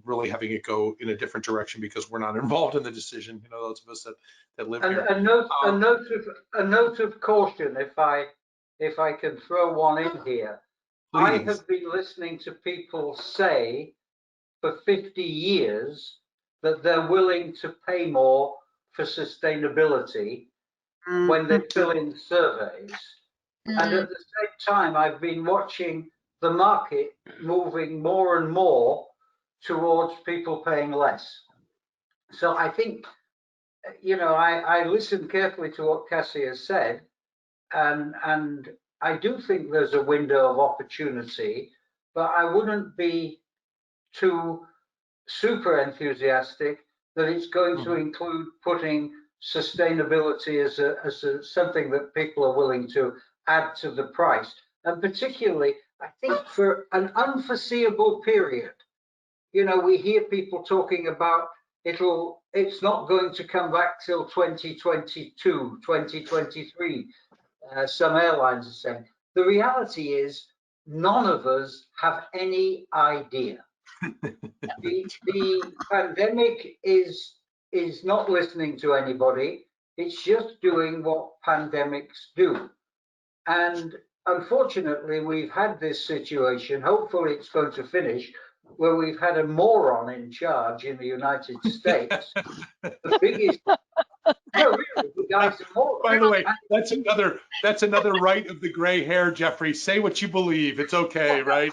really having it go in a different direction because we're not involved in the decision. You know, those of us that live here. A note of caution, if I can throw one in here. Please. I have been listening to people say for 50 years that they're willing to pay more for sustainability when they fill in surveys. And at the same time, I've been watching the market moving more and more towards people paying less. So I think, I listened carefully to what Cassie has said, and I do think there's a window of opportunity, but I wouldn't be too super enthusiastic that it's going to include putting sustainability as something that people are willing to add to the price. And particularly, I think for an unforeseeable period, we hear people talking about it's not going to come back till 2022, 2023. Some airlines are saying. The reality is none of us have any idea. The pandemic is not listening to anybody. It's just doing what pandemics do. And unfortunately, we've had this situation, hopefully it's going to finish, where we've had a moron in charge in the United States. The biggest, no, really, the guy's a moron. By the way, that's another right of the gray hair, Jeffrey. Say what you believe. It's okay, right?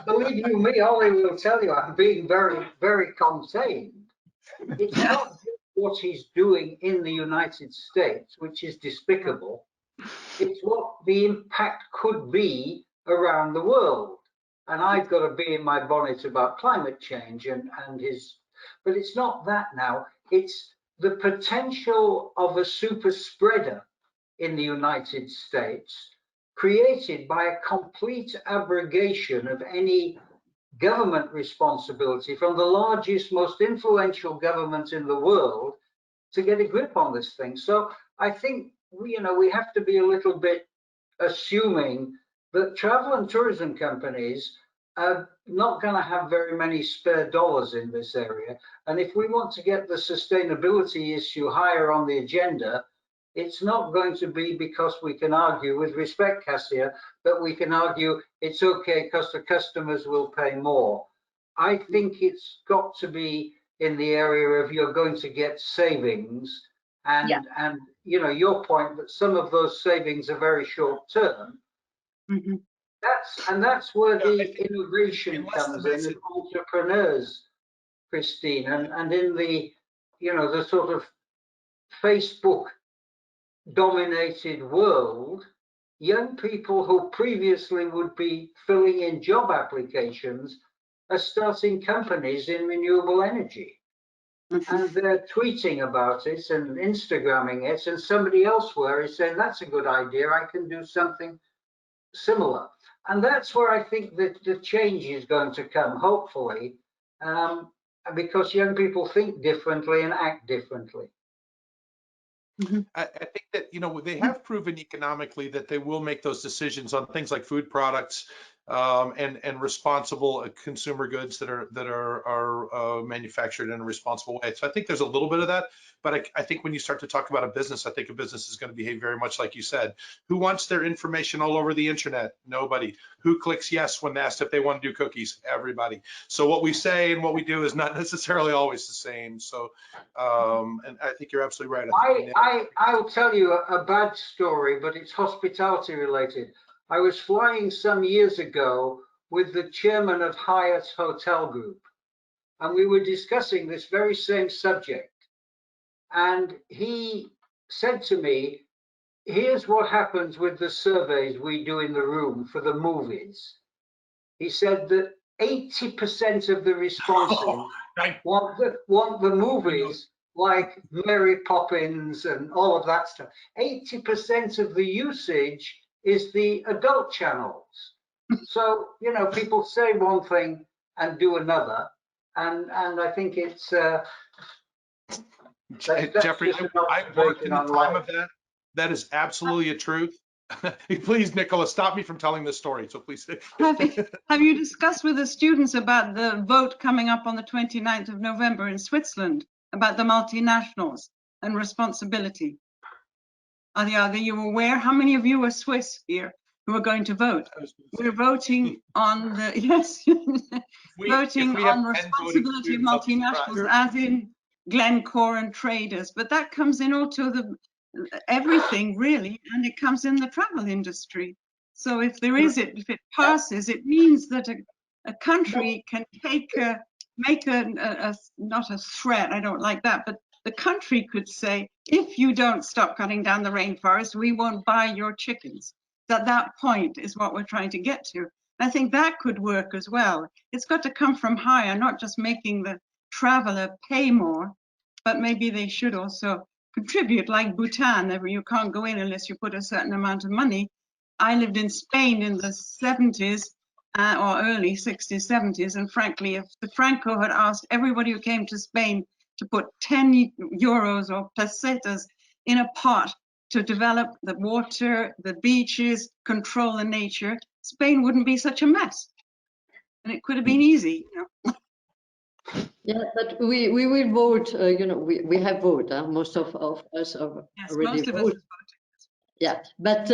Believe you me, Ollie will tell you I'm being very, very contained. It's not just what he's doing in the United States, which is despicable. It's what the impact could be around the world. And I've got to be in my bonnet about climate change but it's not that now. It's the potential of a super spreader in the United States created by a complete abrogation of any government responsibility from the largest, most influential government in the world to get a grip on this thing. So I think we have to be a little bit assuming that travel and tourism companies are not going to have very many spare dollars in this area. And if we want to get the sustainability issue higher on the agenda, it's not going to be because we can argue, with respect, Cassia, that we can argue it's okay because the customers will pay more. I think it's got to be in the area of you're going to get savings, and your point that some of those savings are very short term. Mm-hmm. That's where the innovation comes in, and entrepreneurs, Christine, and in the the sort of Facebook dominated world, young people who previously would be filling in job applications are starting companies in renewable energy. Mm-hmm. And they're tweeting about it and Instagramming it, and somebody elsewhere is saying, that's a good idea, I can do something similar. And that's where I think that the change is going to come, hopefully, because young people think differently and act differently. Mm-hmm. I think that, they have proven economically that they will make those decisions on things like food products and responsible consumer goods that are manufactured in a responsible way. So I think there's a little bit of that. But I think when you start to talk about a business, I think a business is going to behave very much like you said. Who wants their information all over the internet? Nobody. Who clicks yes when asked if they want to do cookies? Everybody. So what we say and what we do is not necessarily always the same. So, and I think you're absolutely right. I'll tell you a bad story, but it's hospitality related. I was flying some years ago with the chairman of Hyatt Hotel Group, and we were discussing this very same subject. And he said to me, here's what happens with the surveys we do in the room for the movies. He said that 80% of the respondents want the movies like Mary Poppins and all of that stuff. 80% of the usage is the adult channels. So, people say one thing and do another. And I think it's... Jeffrey, I worked in the time of that. That is absolutely a truth. Please, Nicola, stop me from telling this story. So please. Have you discussed with the students about the vote coming up on the 29th of November in Switzerland about the multinationals and responsibility? Are you aware? How many of you are Swiss here who are going to vote? We're voting on the voting on responsibility of multinationals, as in Glencore and traders, but that comes in also everything really, and it comes in the travel industry. So if it passes, it means that a country can make not a threat, I don't like that, but the country could say, if you don't stop cutting down the rainforest, we won't buy your chickens. That point is what we're trying to get to. I think that could work as well. It's got to come from higher, not just making the traveler pay more, but maybe they should also contribute, like Bhutan. You can't go in unless you put a certain amount of money. I lived in Spain in the 70s or early 60s, 70s, and frankly, if the Franco had asked everybody who came to Spain to put 10 euros or pesetas in a pot to develop the water, the beaches, control the nature, Spain wouldn't be such a mess. And it could have been easy, Yeah, but we will vote. We have voted. Most of us have already voted. Yeah, but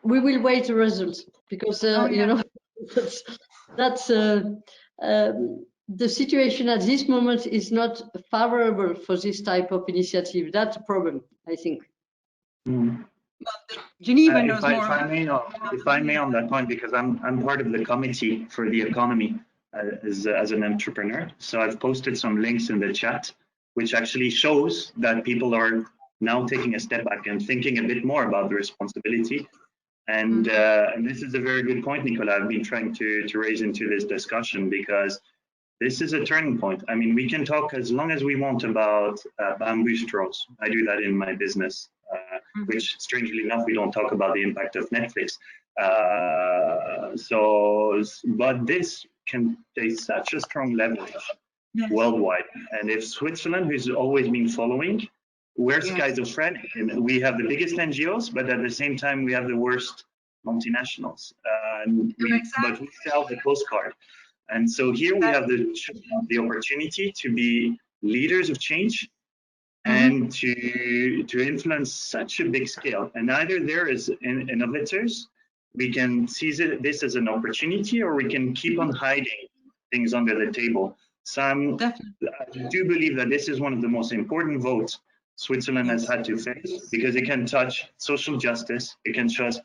we will wait the results because that's the situation at this moment is not favorable for this type of initiative. That's a problem, I think. Mm. Geneva knows more. If I may on that point, because I'm part of the committee for the economy as an entrepreneur. So I've posted some links in the chat, which actually shows that people are now taking a step back and thinking a bit more about the responsibility. And this is a very good point, Nicola, I've been trying to raise into this discussion, because this is a turning point. I mean, we can talk as long as we want about bamboo straws. I do that in my business. which strangely enough, we don't talk about the impact of Netflix. But this can take such a strong leverage worldwide. And if Switzerland, who's always been following, we're schizophrenic. And we have the biggest NGOs, but at the same time, we have the worst multinationals. But we sell the postcard. And so here we have the opportunity to be leaders of change and to influence such a big scale. And either there as innovators, we can seize this as an opportunity, or we can keep on hiding things under the table. So I do believe that this is one of the most important votes Switzerland has had to face, because it can touch social justice, it can touch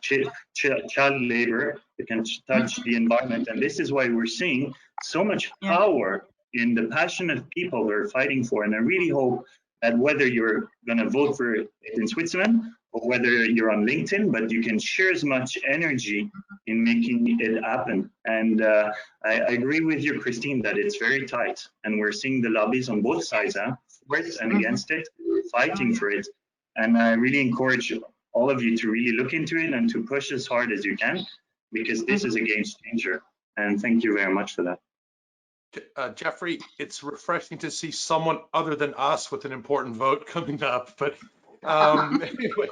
child labor, it can touch the environment. And this is why we're seeing so much power in the passionate people that are fighting for. And I really hope that whether you're going to vote for it in Switzerland or whether you're on LinkedIn, but you can share as much energy in making it happen. And I agree with you, Christine, that it's very tight. And we're seeing the lobbies on both sides, for it and against it, fighting for it. And I really encourage all of you to really look into it and to push as hard as you can, because this is a game changer. And thank you very much for that. Jeffrey, it's refreshing to see someone other than us with an important vote coming up. But anyway,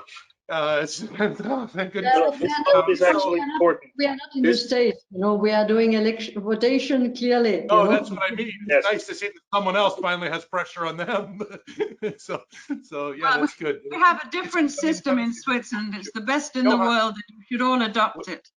thank goodness. This vote is actually important. We are not in the States, we are doing election votation clearly. Oh, that's what I mean. It's nice to see that someone else finally has pressure on them. so yeah, that's good. We have a different system in Switzerland. It's the best in the world, and you should all adopt it.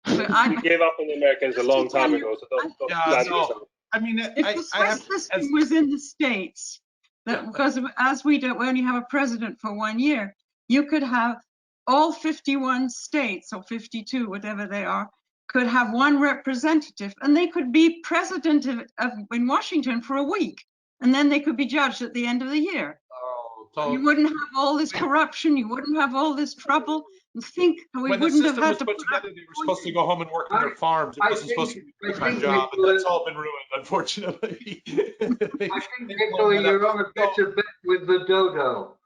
But we gave up on the Americans a long time ago, so don't flatter yourself. I mean, if the Swiss system was in the States, because as we only have a president for 1 year, you could have all 51 states, or 52, whatever they are, could have one representative, and they could be president in Washington for a week, and then they could be judged at the end of the year. So you wouldn't have all this corruption, you wouldn't have all this trouble. Think we when wouldn't the have system had was to put together, they were supposed to go home and work on their farms. It wasn't supposed to be a full-time job, and that's all been ruined, unfortunately. I think, Nicola, you're on a better bet with the dodo.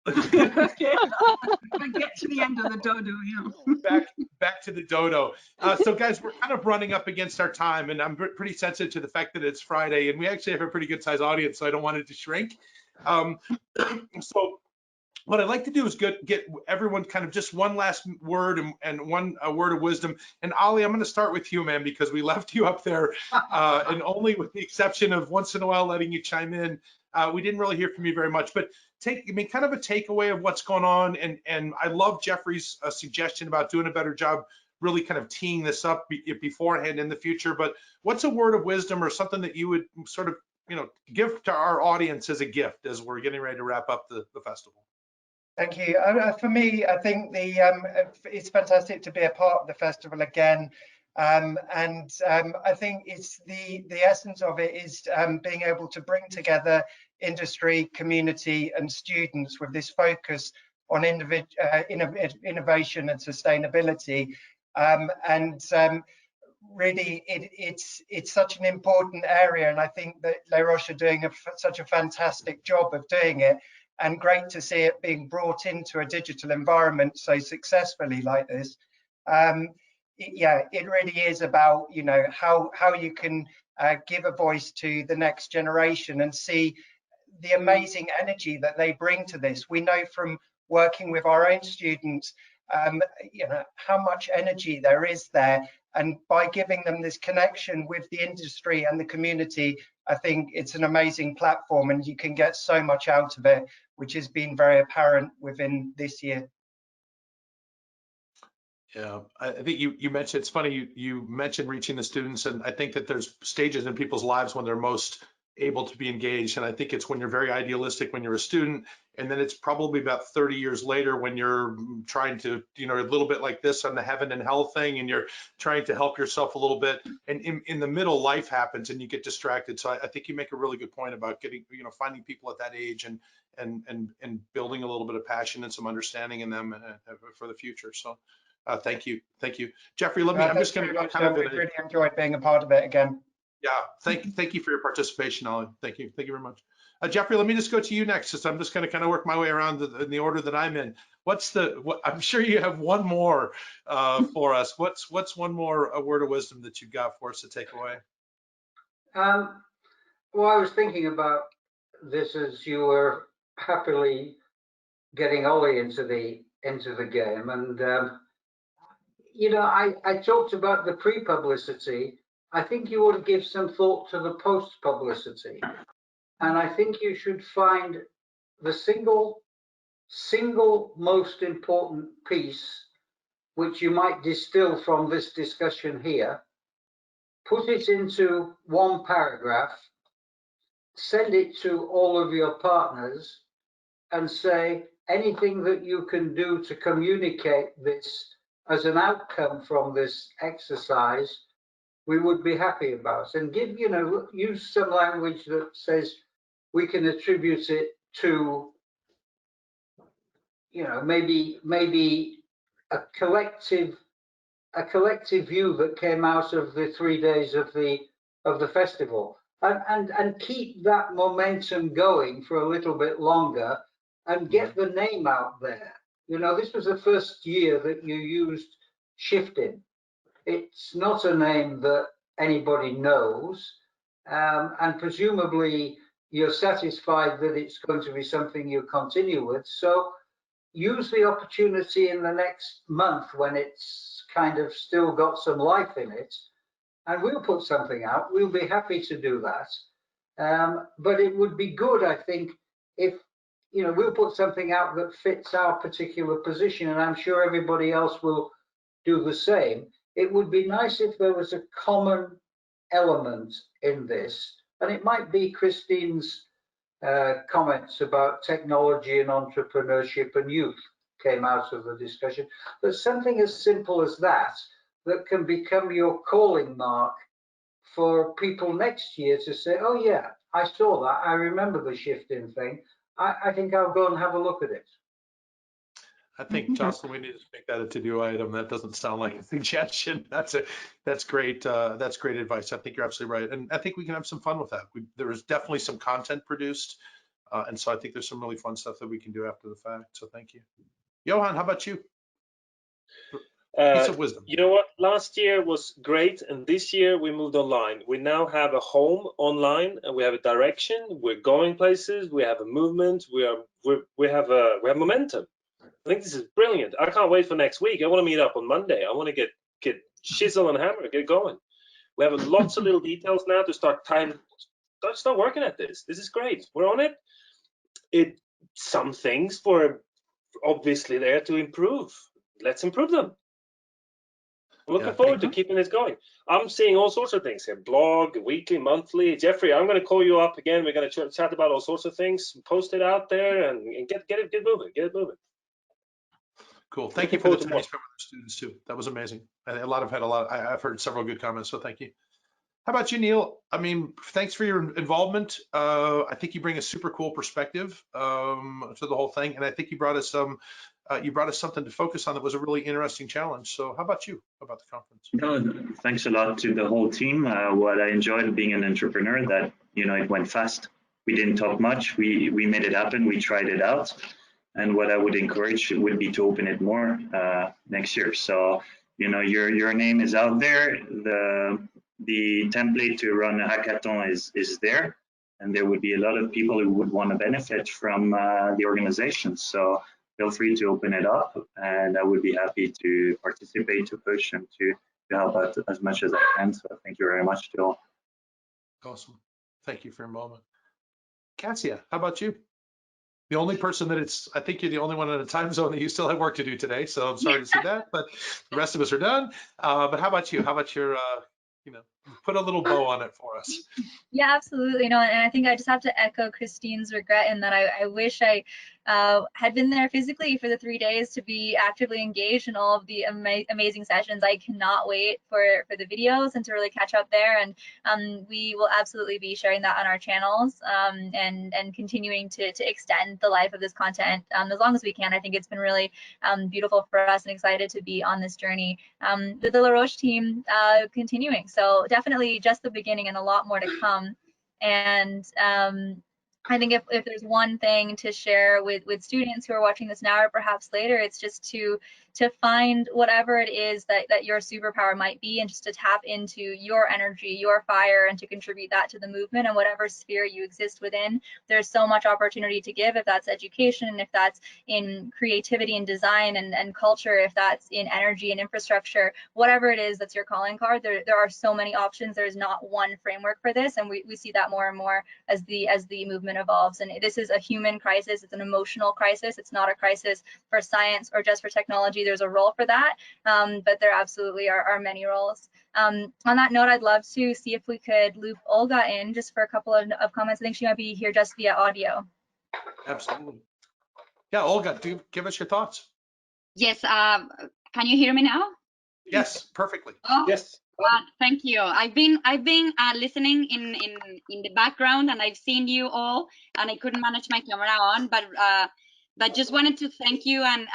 Okay, I get to the end of the dodo. Back to the dodo. So guys, we're kind of running up against our time, and I'm pretty sensitive to the fact that it's Friday, and we actually have a pretty good sized audience, so I don't want it to shrink. So what I'd like to do is get everyone kind of just one last word and one word of wisdom. And Ali, I'm going to start with you, man, because we left you up there, and only with the exception of once in a while letting you chime in, we didn't really hear from you very much. But kind of a takeaway of what's going on. And I love Jeffrey's suggestion about doing a better job, really kind of teeing this up beforehand in the future. But what's a word of wisdom or something that you would sort of give to our audience as a gift as we're getting ready to wrap up the festival? Thank you. For me, I think it's fantastic to be a part of the festival again. I think it's the essence of it is being able to bring together industry, community, and students with this focus on innovation and sustainability. Really, it's such an important area, and I think that Roches are doing such a fantastic job of doing it. And great to see it being brought into a digital environment so successfully like this. It really is about how you can give a voice to the next generation and see the amazing energy that they bring to this. We know from working with our own students, how much energy there is there, and by giving them this connection with the industry and the community, I think it's an amazing platform, and you can get so much out of it, which has been very apparent within this year. Yeah, I think you mentioned, it's funny, you mentioned reaching the students, and I think that there's stages in people's lives when they're most able to be engaged. And I think it's when you're very idealistic when you're a student, and then it's probably about 30 years later when you're trying to, a little bit like this on the heaven and hell thing, and you're trying to help yourself a little bit. And in the middle, life happens and you get distracted. So I think you make a really good point about getting, finding people at that age and building a little bit of passion and some understanding in them for the future. So thank you. Jeffrey, I'm just going to go kind of really enjoyed being a part of it again. Yeah, thank you for your participation, Ollie. Thank you very much. Jeffrey, let me just go to you next, since I'm just going to kind of work my way around in the order that I'm in. I'm sure you have one more for us. What's one more word of wisdom that you've got for us to take away? Well, I was thinking about this as you were happily getting Ollie into the game, and you know, I talked about the pre-publicity. I think you ought to give some thought to the post-publicity, and I think you should find the single most important piece which you might distill from this discussion here, put it into one paragraph, send it to all of your partners, and say anything that you can do to communicate this as an outcome from this exercise, we would be happy about. And give, you know, use some language that says we can attribute it to, you know, maybe a collective view that came out of the 3 days of the festival, and keep that momentum going for a little bit longer, and get the name out there. You know, this was the first year that you used ShiftIn. It's not a name that anybody knows, and presumably you're satisfied that it's going to be something you continue with. So use the opportunity in the next month when it's kind of still got some life in it, and we'll put something out. We'll be happy to do that. But it would be good, I think, if, you know, we'll put something out that fits our particular position, and I'm sure everybody else will do the same. It would be nice if there was a common element in this, and it might be Christine's comments about technology and entrepreneurship and youth came out of the discussion, but something as simple as that can become your calling mark for people next year to say, oh yeah, I saw that, I remember the ShiftIn thing, I think I'll go and have a look at it. I think, Jocelyn, we need to make that a to-do item. That doesn't sound like a suggestion. That's great. That's great advice. I think you're absolutely right, and I think we can have some fun with that. There is definitely some content produced, and so I think there's some really fun stuff that we can do after the fact. So thank you, Johan. How about you? Piece of wisdom. You know what? Last year was great, and this year we moved online. We now have a home online, and we have a direction. We're going places. We have a movement. We have momentum. I think this is brilliant. I can't wait for next week. I want to meet up on Monday. I want to get chisel and hammer, get going. We have lots of little details now to start working at this. This is great. We're on it. Some things were obviously there to improve. Let's improve them. I'm looking forward to keeping this going. I'm seeing all sorts of things here. Blog, weekly, monthly. Jeffrey, I'm going to call you up again. We're going to chat about all sorts of things. Post it out there and get moving. Get it moving. Cool. Thank you for the time you spent with our students too. That was amazing. I've heard several good comments, so thank you. How about you, Neil? I mean, thanks for your involvement. I think you bring a super cool perspective to the whole thing, and I think you brought us something to focus on that was a really interesting challenge. So how about you? How about the conference? No, thanks a lot to the whole team. What I enjoyed being an entrepreneur, that, you know, it went fast. We didn't talk much. We made it happen. We tried it out. And what I would encourage would be to open it more next year. So, you know, your name is out there. The template to run a hackathon is there, and there would be a lot of people who would want to benefit from the organization. So feel free to open it up, and I would be happy to participate, to push, and to help out as much as I can. So thank you very much, Dahl. Awesome. Thank you for your involvement. Katsia, how about you? The only person I think you're the only one in a time zone that you still have work to do today. So I'm sorry to see that, but the rest of us are done. But how about you? How about your, you know, put a little bow on it for us? Yeah, absolutely. No, and I think I just have to echo Christine's regret in that I wish I had been there physically for the 3 days to be actively engaged in all of the amazing sessions. I cannot wait for the videos and to really catch up there. And we will absolutely be sharing that on our channels and continuing to extend the life of this content as long as we can. I think it's been really beautiful for us and excited to be on this journey. The La Roche team continuing. So definitely just the beginning and a lot more to come. And I think if there's one thing to share with students who are watching this now or perhaps later, it's just to find whatever it is that your superpower might be, and just to tap into your energy, your fire, and to contribute that to the movement and whatever sphere you exist within. There's so much opportunity to give, if that's education, if that's in creativity and design and culture, if that's in energy and infrastructure, whatever it is that's your calling card, there are so many options. There's not one framework for this, and we see that more and more as the movement evolves. And this is a human crisis. It's an emotional crisis. It's not a crisis for science or just for technology. There's a role for that, but there absolutely are many roles. On that note, I'd love to see if we could loop Olga in just for a couple of comments. I think she might be here just via audio. Absolutely. Yeah, Olga, give us your thoughts. Yes, can you hear me now? Yes, perfectly. Oh, Yes. thank you. I've been listening in the background, and I've seen you all, and I couldn't manage my camera on, but just wanted to thank you, and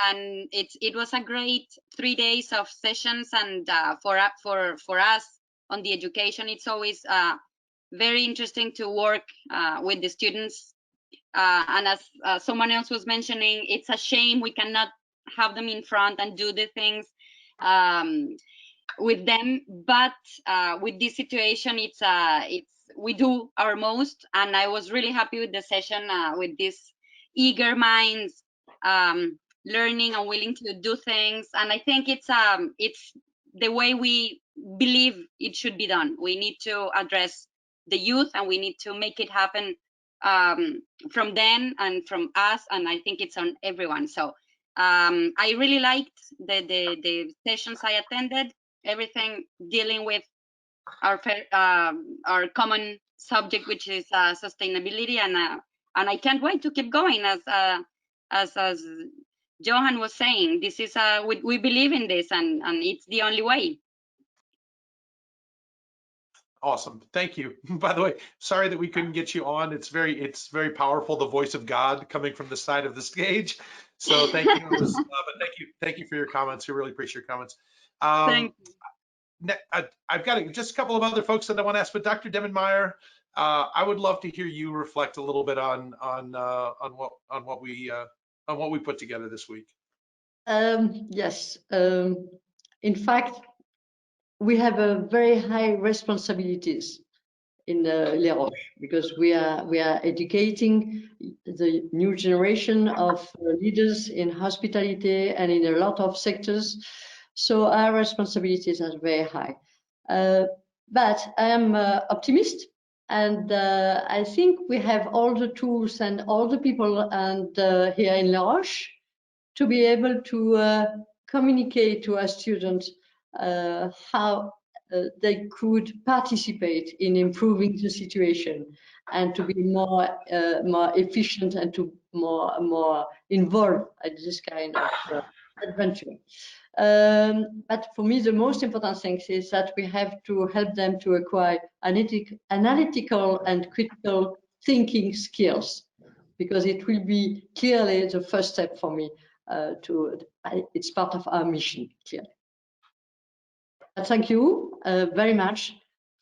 it was a great 3 days of sessions, and for us on the education, it's always very interesting to work with the students, and as someone else was mentioning, it's a shame we cannot have them in front and do the things with them, but with this situation, it's we do our most, and I was really happy with the session with these eager minds, learning and willing to do things, and I think it's the way we believe it should be done. We need to address the youth, and we need to make it happen from them and from us, and I think it's on everyone. So I really liked the sessions I attended, everything dealing with our common subject, which is sustainability, and I can't wait to keep going. As Johan was saying, this is we believe in this, and it's the only way. Awesome. Thank you. By the way, sorry that we couldn't get you on. It's very powerful, the voice of God coming from the side of the stage. So thank you. But thank you for your comments. We really appreciate your comments. Thank you. I've got just a couple of other folks that I want to ask, but Dr. Demenmeyer, I would love to hear you reflect a little bit on what we put together this week. Yes. In fact, we have a very high responsibilities in Les Roches, because we are educating the new generation of leaders in hospitality and in a lot of sectors. So our responsibilities are very high. But I am optimist, and I think we have all the tools and all the people and here in Les Roches to be able to communicate to our students how they could participate in improving the situation, and to be more efficient, and to more involved in this kind of adventure. But for me, the most important thing is that we have to help them to acquire analytical and critical thinking skills, because it will be clearly the first step for me. It's part of our mission, clearly. Thank you very much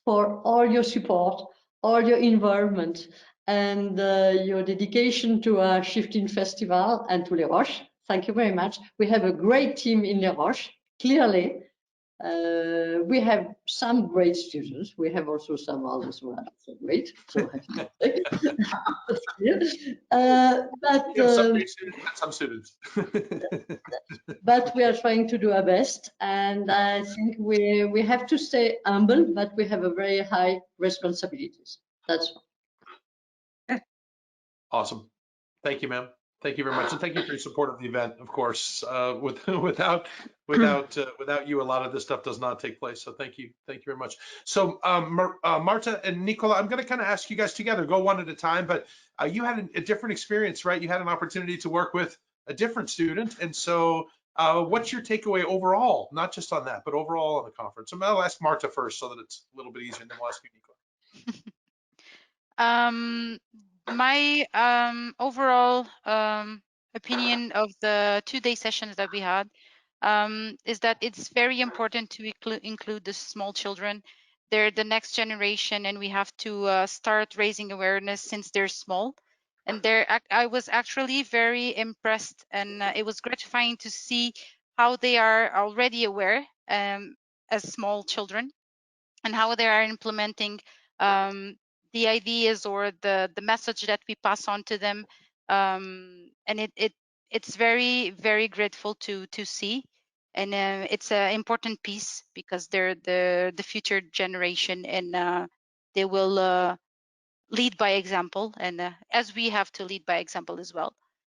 for all your support, all your involvement, and your dedication to our ShiftIn Festival and to Les Roches. Thank you very much. We have a great team in Les Roches, clearly. We have some great students. We have also some others who are not so great. So some students. But we are trying to do our best, and I think we have to stay humble, but we have a very high responsibilities. That's all. Awesome. Thank you, ma'am. Thank you very much, and thank you for your support of the event. Of course, without you, a lot of this stuff does not take place. So thank you very much. So Marta and Nicola, I'm going to kind of ask you guys together, go one at a time. But you had a different experience, right? You had an opportunity to work with a different student, and so what's your takeaway overall? Not just on that, but overall on the conference. So I'll ask Marta first, so that it's a little bit easier, and then we'll ask you, Nicola. My overall opinion of the 2-day sessions that we had is that it's very important to include the small children. They're the next generation, and we have to start raising awareness since they're small. And I was actually very impressed, and it was gratifying to see how they are already aware as small children, and how they are implementing the ideas or the message that we pass on to them. And it's very, very grateful to see. And it's an important piece because they're the future generation, and they will lead by example, and as we have to lead by example as well.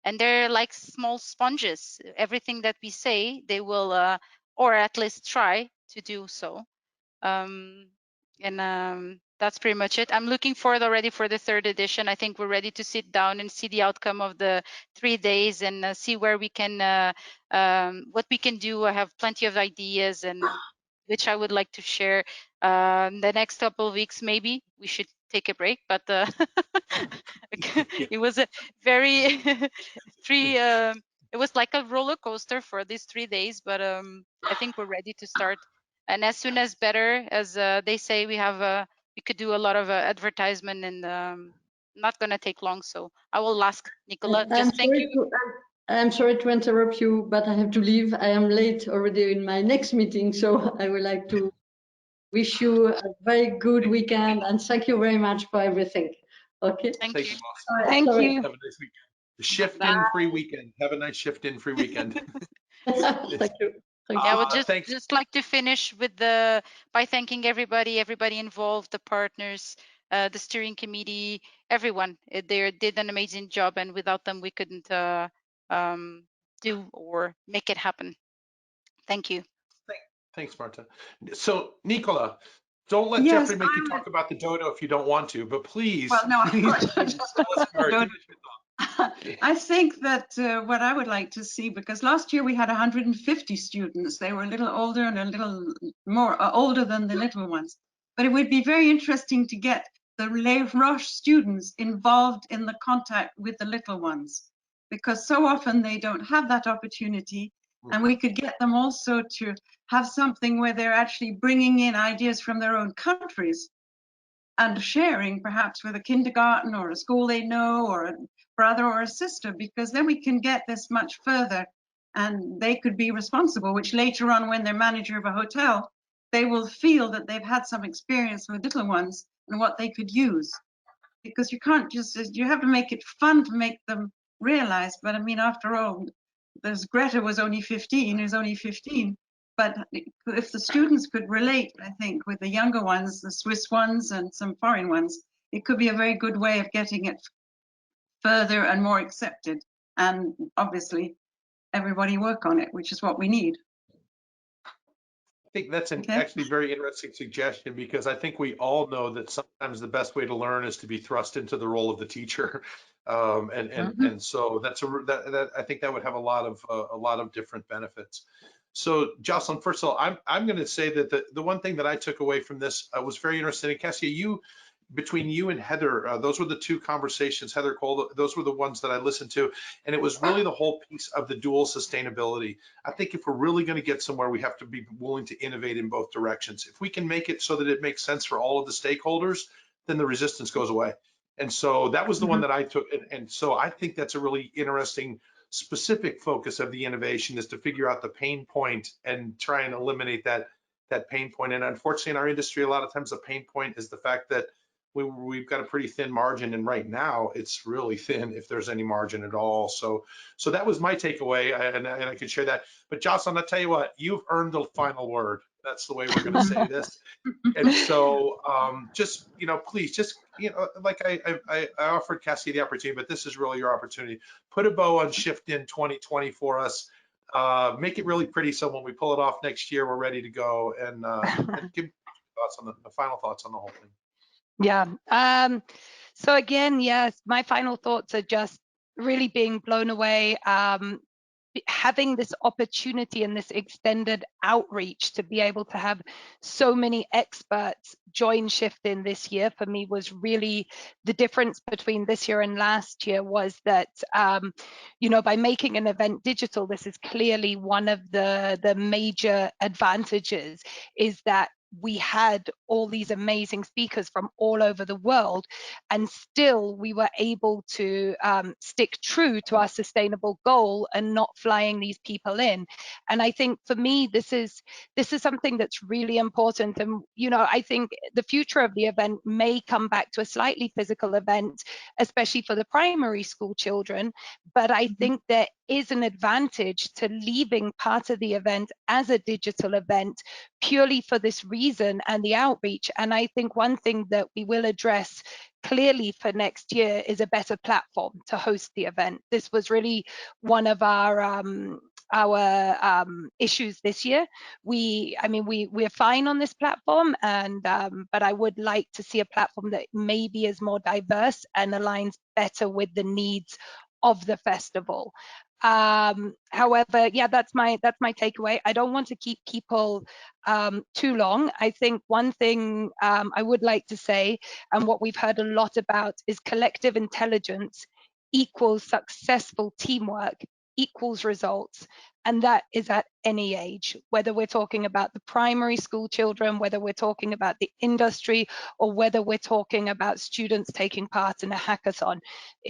And they're like small sponges. Everything that we say, they will, or at least try to do so. And that's pretty much it. I'm looking forward already for the 3rd edition. I think we're ready to sit down and see the outcome of the 3 days, and see where we can, what we can do. I have plenty of ideas, and which I would like to share the next couple of weeks. Maybe we should take a break, but it was a very it was like a roller coaster for these 3 days, but I think we're ready to start. And as soon as better, as they say, we could do a lot of advertisement, and not gonna take long. So I will ask Nicola. Just thank you. I'm sorry to interrupt you, but I have to leave. I am late already in my next meeting, so I would like to wish you a very good weekend, and thank you very much for everything. Okay. Thank you. Thank you. Have a nice weekend. The shift-in free weekend. Have a nice shift-in free weekend. Thank you. Yeah, I would just like to finish with by thanking everybody involved, the partners, the steering committee, everyone. They did an amazing job, and without them, we couldn't do or make it happen. Thank you. Thanks, Marta. So, Nicola, don't let Yes, Jeffrey make you talk about the dodo if you don't want to, but please. Well, no, please, I just I think that what I would like to see, because last year we had 150 students. They were a little older and a little more older than the little ones. But it would be very interesting to get the Roches students involved in the contact with the little ones, because so often they don't have that opportunity. And we could get them also to have something where they're actually bringing in ideas from their own countries and sharing perhaps with a kindergarten or a school they know, or a brother or a sister, because then we can get this much further, and they could be responsible, which later on, when they're manager of a hotel, they will feel that they've had some experience with little ones and what they could use. Because you can't just, you have to make it fun to make them realize. But I mean, after all, there's Greta was only 15, is only 15. But if the students could relate, I think, with the younger ones, the Swiss ones and some foreign ones, it could be a very good way of getting it further and more accepted. And obviously, everybody work on it, which is what we need. I think that's an actually very interesting suggestion, because I think we all know that sometimes the best way to learn is to be thrust into the role of the teacher. And so that's that I think that would have a lot of different benefits. So Jocelyn, first of all, I'm going to say that the one thing that I took away from this was very interesting. And Cassia, between you and Heather, those were the two conversations, Heather Cole, those were the ones that I listened to. And it was really the whole piece of the dual sustainability. I think if we're really going to get somewhere, we have to be willing to innovate in both directions. If we can make it so that it makes sense for all of the stakeholders, then the resistance goes away. And so that was the one that I took. And so I think that's a really interesting specific focus of the innovation, is to figure out the pain point and try and eliminate that pain point. And unfortunately, in our industry, a lot of times the pain point is the fact that we've got a pretty thin margin, and right now it's really thin, if there's any margin at all. So that was my takeaway, and I could share that. But Jocelyn, I'll tell you what, you've earned the final word. That's the way we're going to say this. And so just, please, just, like I offered Cassie the opportunity, but this is really your opportunity. Put a bow on ShiftIn 2020 for us. Make it really pretty, so when we pull it off next year, we're ready to go. And give thoughts on the final thoughts on the whole thing. Yeah. So again, yes, my final thoughts are just really being blown away. Having this opportunity and this extended outreach to be able to have so many experts join ShiftIn this year, for me, was really the difference between this year and last year. Was that by making an event digital, this is clearly one of the major advantages, is that we had all these amazing speakers from all over the world, and still we were able to stick true to our sustainable goal and not flying these people in. And I think for me, this is something that's really important. And, you know, I think the future of the event may come back to a slightly physical event, especially for the primary school children. But I think there is an advantage to leaving part of the event as a digital event purely for this reason and the outreach. And I think one thing that we will address clearly for next year is a better platform to host the event. This was really one of our issues this year. We're fine on this platform, and but I would like to see a platform that maybe is more diverse and aligns better with the needs of the festival. However, yeah, that's my takeaway. I don't want to keep people too long. I think one thing I would like to say, and what we've heard a lot about, is collective intelligence equals successful teamwork equals results. And that is at any age, whether we're talking about the primary school children, whether we're talking about the industry, or whether we're talking about students taking part in a hackathon.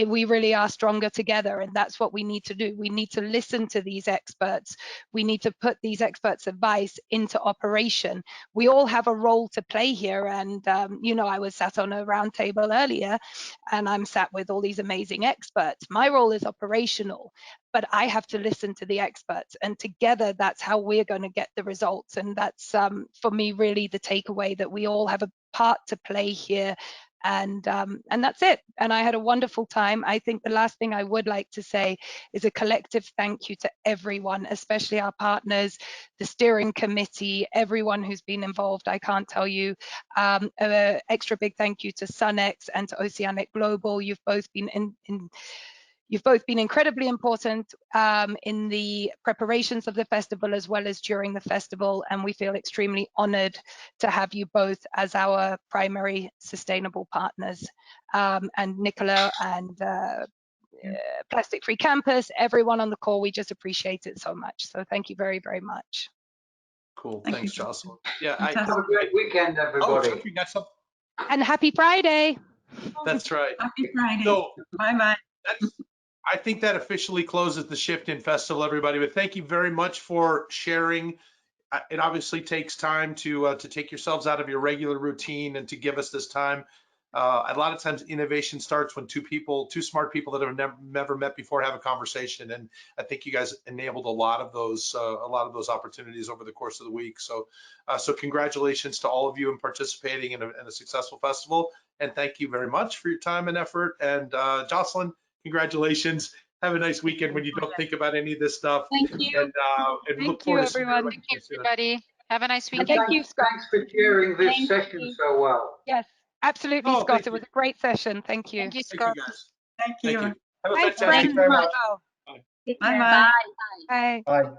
We really are stronger together, and that's what we need to do. We need to listen to these experts. We need to put these experts' advice into operation. We all have a role to play here, and you know, I was sat on a round table earlier, and I'm sat with all these amazing experts. My role is operational, but I have to listen to the experts, and together that's how we're going to get the results. And that's for me really the takeaway, that we all have a part to play here. And that's it. And I had a wonderful time. I think the last thing I would like to say is a collective thank you to everyone, especially our partners, the steering committee, everyone who's been involved. I can't tell you. An extra big thank you to Sunex and to Oceanic Global. You've both been You've both been incredibly important in the preparations of the festival as well as during the festival, and we feel extremely honored to have you both as our primary sustainable partners. And Nicola and Plastic Free Campus, everyone on the call, we just appreciate it so much. So thank you very, very much. Cool, thanks, Jocelyn. Yeah, have a great weekend, everybody. Oh, you got something? And happy Friday. That's right. Happy Friday. So, bye-bye. I think that officially closes the ShiftIn Festival, everybody. But thank you very much for sharing. It obviously takes time to take yourselves out of your regular routine and to give us this time. A lot of times innovation starts when two smart people that have never met before have a conversation. And I think you guys enabled a lot of those opportunities over the course of the week. So congratulations to all of you in participating in a successful festival. And thank you very much for your time and effort. And Jocelyn, congratulations. Have a nice weekend when you don't think about any of this stuff. Thank you. And look forward to seeing everyone. Thank you, everybody. Have a nice weekend. Thank you, Scott. Thanks for chairing this session so well. Yes, absolutely, Oh, Scott. It was a great session. Thank you. Thank you, Thank Scott. you, guys. Thank you. Thank you. Have a Bye, fantastic friends. day. Bye. Take care. Bye-bye. Bye. Bye. Bye.